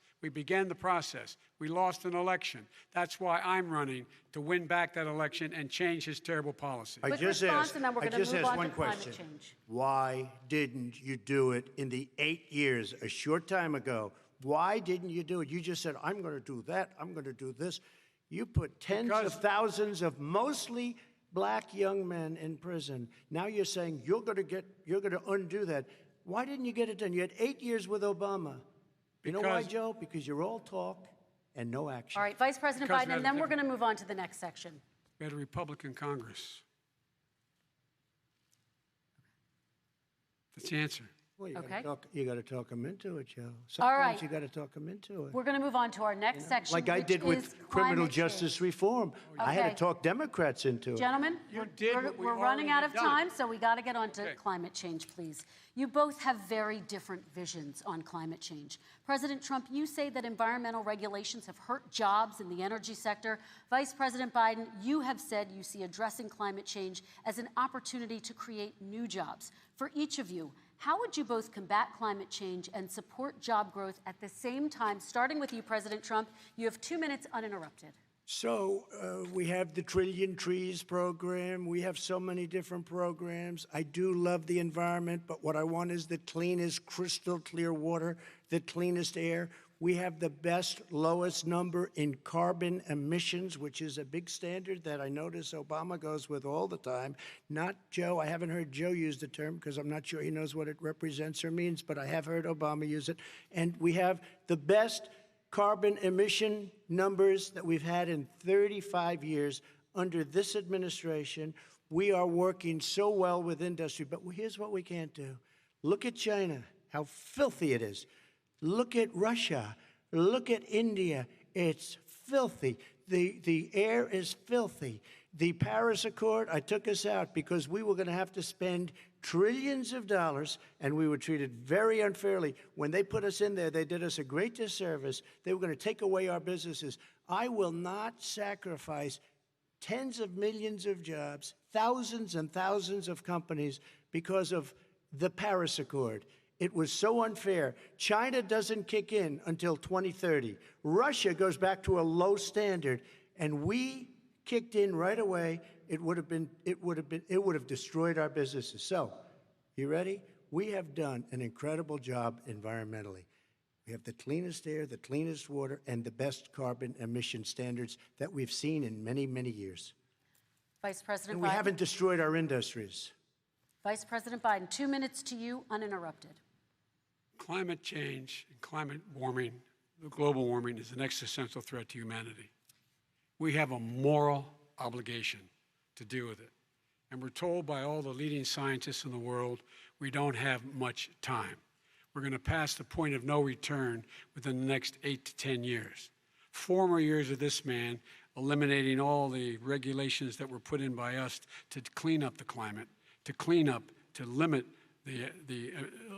We lost an election. That's why I'm running to win back that election and change his terrible policy.
I
Quick
just
response,
asked,
and then we're
I
gonna
just
move
asked
on to
one
climate
question.
change.
Why didn't you do it in the 8 years, a short time ago? Why didn't you do it? You just said, I'm going to do that, I'm going to do this. You put tens of thousands of mostly black young men in prison. Now you're saying you're going to undo that. Why didn't you get it done? You had 8 years with Obama. You know why, Joe? Because you're all talk and no action.
All right, Vice President
Because
Biden, and then we're going to move on to the next section.
We had a Republican Congress. That's the answer.
Well,
Okay.
You got to talk them into it, Joe.
All
Sometimes
right.
you got to talk them into it.
We're going to move on to our next section,
Like I
which
did
is
with criminal
climate
justice
change.
reform. I had
Okay.
to talk Democrats into it.
Gentlemen,
You did what we
we're running
already
out of
done.
time, so we got to get on to
Okay.
climate change, please. You both have very different visions on climate change. President Trump, you say that environmental regulations have hurt jobs in the energy sector. Vice President Biden, you have said you see addressing climate change as an opportunity to create new jobs. For each of you, how would you both combat climate change and support job growth at the same time? Starting with you, President Trump, you have 2 minutes uninterrupted.
So we have the Trillion Trees program. We have so many different programs. I do love the environment, but what I want is the cleanest, crystal clear water, the cleanest air. We have the best, lowest number in carbon emissions, which is a big standard that I notice Obama goes with all the time. Not Joe. I haven't heard Joe use the term because I'm not sure he knows what it represents or means, but I have heard Obama use it. And we have the best carbon emission numbers that we've had in 35 years under this administration. We are working so well with industry, but here's what we can't do. Look at China, how filthy it is. Look at Russia. Look at India. It's filthy. The air is filthy. The Paris Accord, I took us out because we were going to have to spend trillions of dollars, and we were treated very unfairly. When they put us in there, they did us a great disservice. They were going to take away our businesses. I will not sacrifice tens of millions of jobs, thousands and thousands of companies because of the Paris Accord. It was so unfair. China doesn't kick in until 2030. Russia goes back to a low standard, and we kicked in right away. It would have destroyed our businesses. So, you ready? We have done an incredible job environmentally. We have the cleanest air, the cleanest water, and the best carbon emission standards that we've seen in many, many years.
Vice President
And we
Biden.
haven't destroyed our industries.
Vice President Biden, 2 minutes to you, uninterrupted.
Climate change and climate warming, global warming, is an existential threat to humanity. We have a moral obligation to deal with it. And we're told by all the leading scientists in the world we don't have much time. We're going to pass the point of no return within the next 8 to 10 years. 4 more years of this man eliminating all the regulations that were put in by us to clean up the climate, to limit the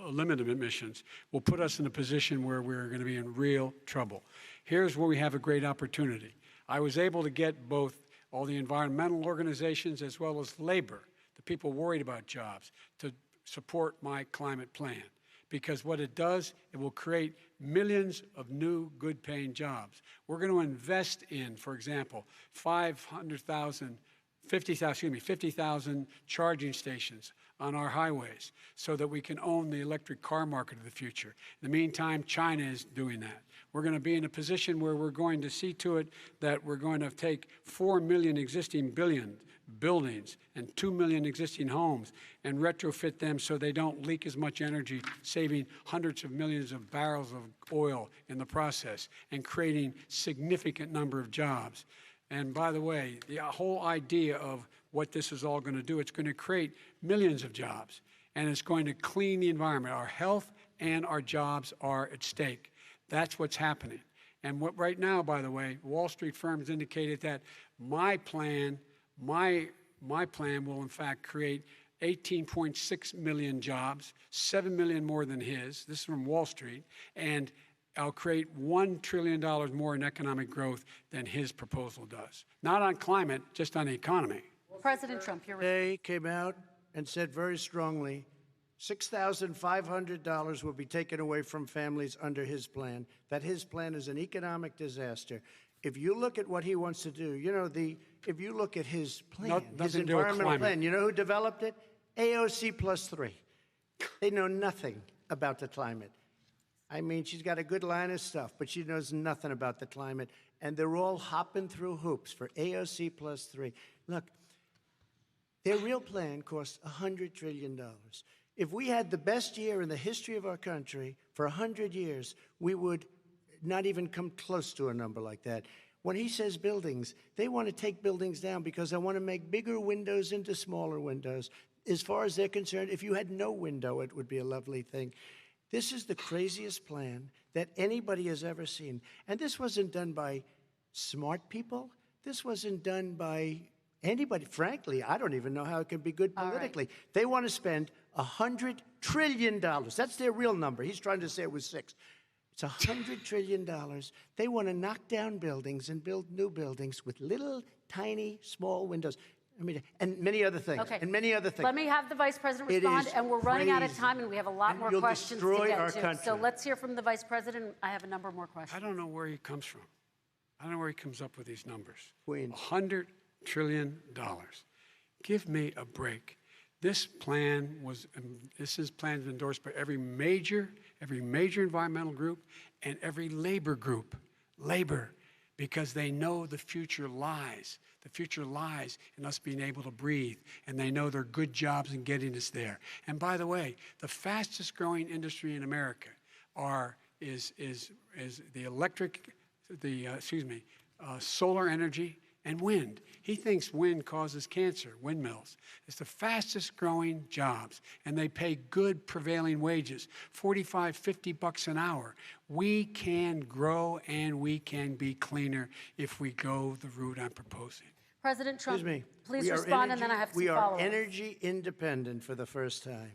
limit of emissions will put us in a position where we're going to be in real trouble. Here's where we have a great opportunity. I was able to get both all the environmental organizations as well as labor, the people worried about jobs, to support my climate plan. Because what it does, it will create millions of new good-paying jobs. We're going to invest in, for example, 50,000 charging stations on our highways so that we can own the electric car market of the future. In the meantime, China is doing that. We're going to be in a position where we're going to see to it that we're going to take 4 million existing buildings and 2 million existing homes and retrofit them so they don't leak as much energy, saving hundreds of millions of barrels of oil in the process and creating significant number of jobs. And by the way, the whole idea of what this is all going to do, it's going to create millions of jobs, and it's going to clean the environment. Our health and our jobs are at stake. That's what's happening. And what right now, by the way, Wall Street firms indicated that my plan will in fact create 18.6 million jobs, 7 million more than his. This is from Wall Street. And I'll create $1 trillion more in economic growth than his proposal does. Not on climate, just on the economy.
President Trump, you're
Today came out and said very strongly, $6,500 will be taken away from families under his plan, that his plan is an economic disaster. If you look at what he wants to do, if you look at his plan, his environmental plan, you know who developed it? AOC plus 3. They know nothing about the climate. I mean, she's got a good line of stuff, but she knows nothing about the climate. And they're all hopping through hoops for AOC plus 3. Look, their real plan costs $100 trillion. If we had the best year in the history of our country for 100 years, we would not even come close to a number like that. When he says buildings, they want to take buildings down because they want to make bigger windows into smaller windows. as far as they're concerned, if you had no window, it would be a lovely thing. This is the craziest plan that anybody has ever seen. And this wasn't done by smart people. This wasn't done by anybody. Frankly, I don't even know how it could be good politically.
Right.
They want to spend $100 trillion. That's their real number. He's trying to say it was 6. It's $100 trillion. They want to knock down buildings and build new buildings with little, tiny, small windows. I mean, and many other things.
Okay.
And many other things.
Let me have the Vice President
It
respond,
is
and we're running out of
crazy.
time, and we have a lot
And
more
you'll
questions to
destroy
get
our
to.
country.
So let's hear from the Vice President. I have a number more questions.
I don't know where he comes from. I don't know where he comes up with these numbers.
Queens.
$100 trillion. Give me a break. This plan is endorsed by every major environmental group and every labor group. Labor, because they know the future lies. The future lies in us being able to breathe, and they know there are good jobs in getting us there. And by the way, the fastest growing industry in America is solar energy and wind. He thinks wind causes cancer, windmills. It's the fastest growing jobs, and they pay good prevailing wages, $45, $50 an hour. We can grow and we can be cleaner if we go the route I'm proposing.
President Trump,
Excuse me.
please
We are
respond, and then I have some
We are
follow-ups.
energy independent for the first time.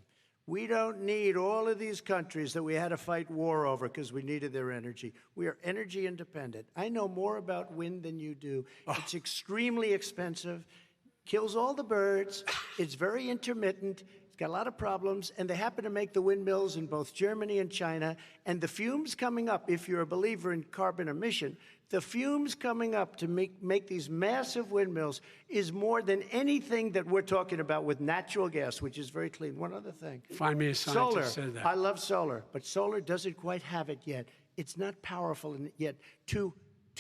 We don't need all of these countries that we had to fight war over because we needed their energy. We are energy independent. I know more about wind than you do. It's extremely expensive, kills all the birds, it's very intermittent, it's got a lot of problems, and they happen to make the windmills in both Germany and China. And the fumes coming up, if you're a believer in carbon emission, the fumes coming up to make these massive windmills is more than anything that we're talking about with natural gas, which is very clean. One other thing.
Find me a scientist
Solar.
that said that.
I love solar, but solar doesn't quite have it yet. It's not powerful yet to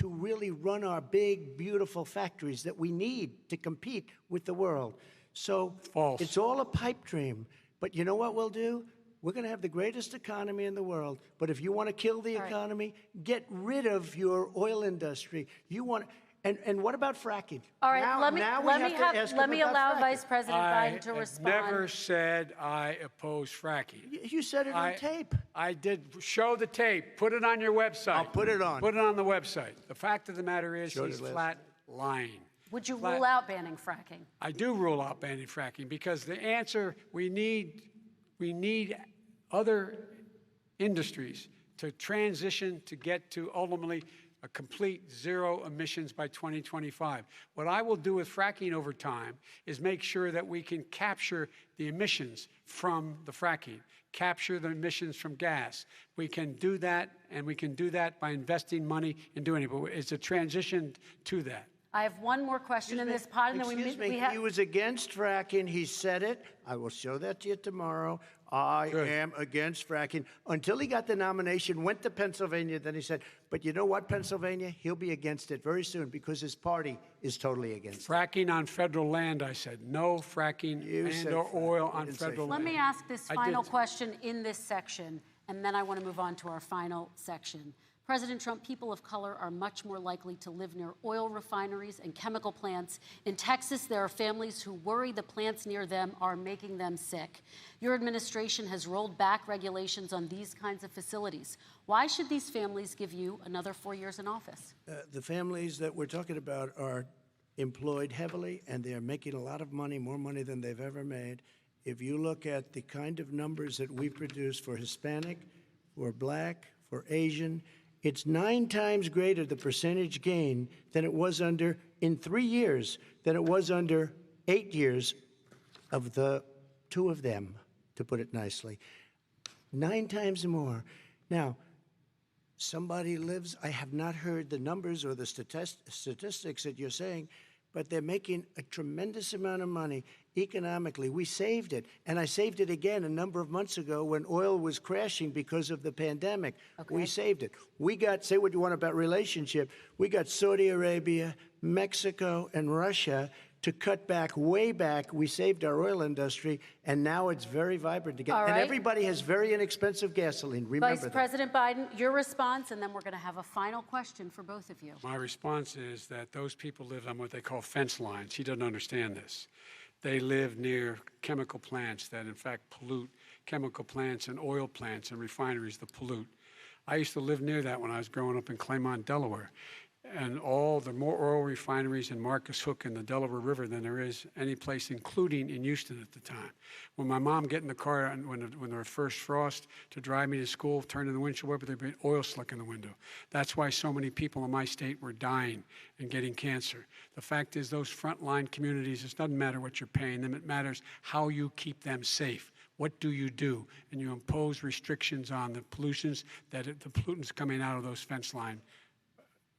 really run our big, beautiful factories that we need to compete with the world. So
False.
It's all a pipe dream. But you know what we'll do? We're going to have the greatest economy in the world. But if you want to kill the economy, get rid of your oil industry. You want, and what about fracking?
All right,
now,
let me
now we
let
have
me
to
have
ask
let
him
me
about
allow
fracking.
Vice President Biden to
I
respond.
never said I oppose fracking.
You said it on tape.
I did. Show the tape. Put it on your website.
I'll put it on.
Put it on the website. The fact of the matter is
Showed
he's
it last
flat lying.
Would you rule out banning fracking?
I do rule out banning fracking because the answer, we need other industries to transition to get to ultimately a complete zero emissions by 2025. What I will do with fracking over time is make sure that we can capture the emissions from the fracking, capture the emissions from gas. We can do that, and we can do that by investing money in doing it. But it's a transition to that.
I have one more question in this pod, and then
Excuse me,
we have.
he was against fracking. He said it. I will show that to you tomorrow. I am against fracking. Until he got the nomination, went to Pennsylvania, then he said, but you know what, Pennsylvania? He'll be against it very soon because his party is totally against it.
Fracking on federal land, I said. No fracking
You said
and or
fracking.
oil
You
on
didn't say
federal
Let
land.
me ask this
I
final
did.
question in this section, and then I want to move on to our final section. President Trump, people of color are much more likely to live near oil refineries and chemical plants. In Texas, there are families who worry the plants near them are making them sick. Your administration has rolled back regulations on these kinds of facilities. Why should these families give you another 4 years in office?
The families that we're talking about are employed heavily, and they are making a lot of money, more money than they've ever made. If you look at the kind of numbers that we produce for Hispanic, for Black, for Asian, it's 9 times greater, the percentage gain, than it was under, in 3 years, than it was under 8 years of the 2 of them, to put it nicely. 9 times more. Now, somebody lives, I have not heard the numbers or the statistics that you're saying, but they're making a tremendous amount of money economically. We saved it, and I saved it again a number of months ago when oil was crashing because of the pandemic.
Okay.
We saved it. We got, say what you want about relationship, we got Saudi Arabia, Mexico, and Russia to cut back, way back. We saved our oil industry, and now it's very vibrant again.
All
And
right.
everybody has very inexpensive gasoline. Remember
Vice
that.
President Biden, your response, and then we're going to have a final question for both of you.
My response is that those people live on what they call fence lines. He doesn't understand this. They live near chemical plants that, in fact, pollute, chemical plants and oil plants and refineries that pollute. I used to live near that when I was growing up in Claymont, Delaware. And there are more oil refineries in Marcus Hook and the Delaware River than there is any place, including in Houston at the time. When my mom get in the car and when there was first frost to drive me to school, turn in the windshield wiper, there'd be oil slick in the window. That's why so many people in my state were dying and getting cancer. The fact is, those frontline communities, it doesn't matter what you're paying them, it matters how you keep them safe. What do? And you impose restrictions on the pollutants coming out of those fence line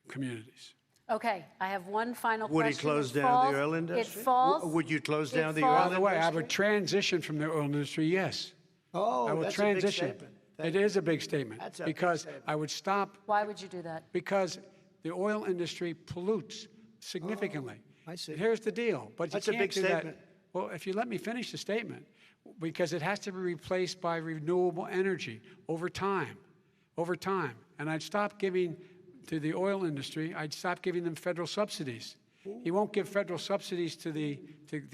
communities.
Okay, I have one final
Would
question.
he close down the oil industry?
It falls.
Would you close down the
falls-
oil
By
industry?
the way, I would transition from the oil industry, yes.
Oh,
I will
that's
transition.
a big statement.
It is a big statement.
That's a big
because
statement.
I would stop
Why would you do that?
because the oil industry pollutes significantly.
I see.
And here's the deal. But
That's
you
a
can't
big
do
statement.
that. Well, if you let me finish the statement, because it has to be replaced by renewable energy over time. And I'd stop giving to the oil industry, I'd stop giving them federal subsidies. He won't give federal subsidies to the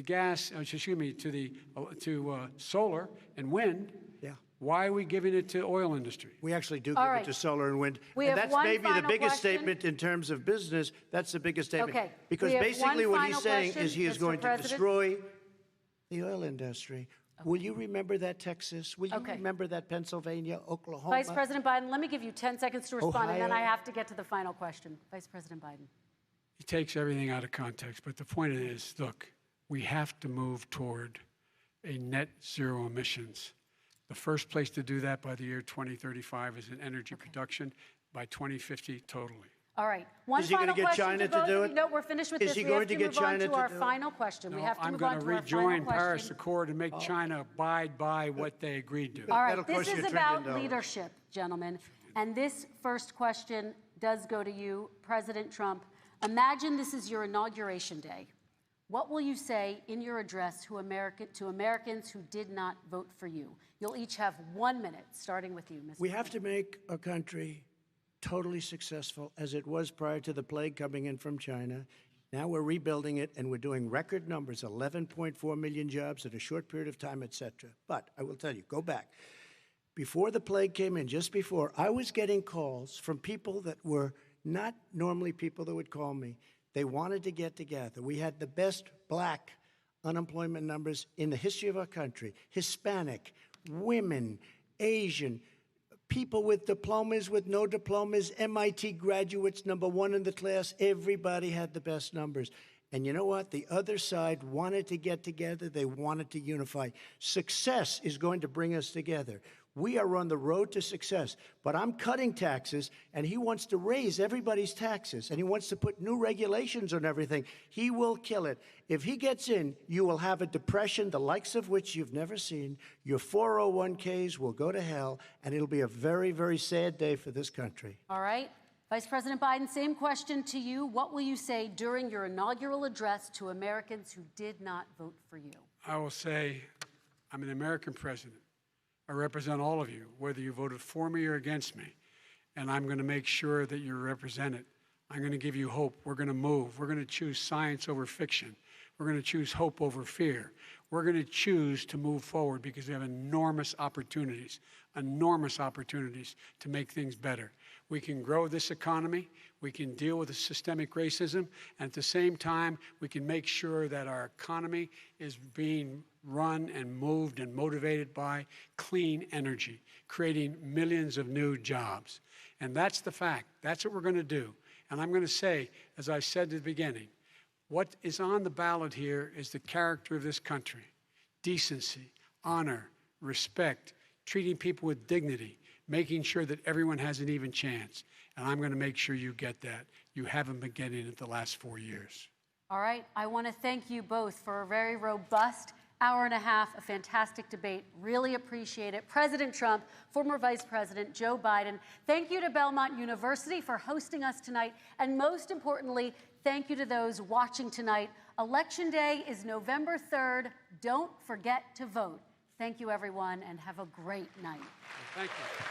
gas, to solar and wind.
Yeah.
Why are we giving it to oil industry?
We actually do
All
give
right.
it to solar and wind.
We
And
have
that's
one
maybe the
final
biggest
question.
statement in terms of business. That's the biggest statement.
Okay.
Because
We have
basically
one
what he's
final
saying
question,
is he is
Mr.
going to
President.
destroy the oil industry. Will you remember that, Texas? Will you
Okay.
remember that, Pennsylvania, Oklahoma?
Vice President Biden, let me give you 10 seconds to respond, and then I
Ohio.
have to get to the final question. Vice President Biden.
He takes everything out of context. But the point is, look, we have to move toward a net zero emissions. The first place to do that by the year 2035 is in energy production, by 2050 totally.
All right. One
Is he gonna
final
get
question
China to
both
do
of you.
it?
No, we're finished with
Is
this.
he
We
going
have
to
to
get
move on
China
to
to
our
do it?
final question. We
No,
have to
I'm
move
going
on
to
to our
rejoin
final
Paris
question.
Accord and make China abide by what they agreed to.
All right,
That'll
this
cost you
is
$1
about
trillion.
leadership, gentlemen. And this first question does go to you, President Trump. Imagine this is your inauguration day. What will you say in your address to Americans who did not vote for you? You'll each have 1 minute, starting with you, Mr.
We have to make our country totally successful as it was prior to the plague coming in from China. Now we're rebuilding it, and we're doing record numbers, 11.4 million jobs in a short period of time, et cetera. But I will tell you, go back. Before the plague came in, just before, I was getting calls from people that were not normally people that would call me. They wanted to get together. We had the best black unemployment numbers in the history of our country. Hispanic, women, Asian, people with diplomas, with no diplomas, MIT graduates, #1 in the class. Everybody had the best numbers. And you know what? The other side wanted to get together. They wanted to unify. Success is going to bring us together. We are on the road to success. But I'm cutting taxes, and he wants to raise everybody's taxes, and he wants to put new regulations on everything. He will kill it. If he gets in, you will have a depression, the likes of which you've never seen. Your 401ks will go to hell, and it'll be a very, very sad day for this country.
All right. Vice President Biden, same question to you. What will you say during your inaugural address to Americans who did not vote for you?
I will say, I'm an American president. I represent all of you, whether you voted for me or against me. And I'm going to make sure that you're represented. I'm going to give you hope. We're going to move. We're going to choose science over fiction. We're going to choose hope over fear. We're going to choose to move forward because we have enormous opportunities to make things better. We can grow this economy. We can deal with the systemic racism. And at the same time, we can make sure that our economy is being run and moved and motivated by clean energy, creating millions of new jobs. And that's the fact. That's what we're going to do. And I'm going to say, as I said at the beginning, what is on the ballot here is the character of this country: decency, honor, respect, treating people with dignity, making sure that everyone has an even chance. And I'm going to make sure you get that. You haven't been getting it the last 4 years.
All right. I want to thank you both for a very robust hour and a half, a fantastic debate. Really appreciate it. President Trump, former Vice President Joe Biden, thank you to Belmont University for hosting us tonight. And most importantly, thank you to those watching tonight. Election Day is November 3rd. Don't forget to vote. Thank you, everyone, and have a great night.
Thank you.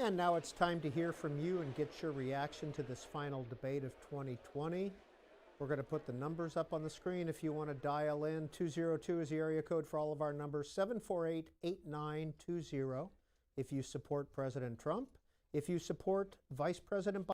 And now it's time to hear from you and get your reaction to this final debate of 2020. We're going to put the numbers up on the screen if you want to dial in. 202 is the area code for all of our numbers, 748-8920 if you support President Trump. If you support Vice President Biden,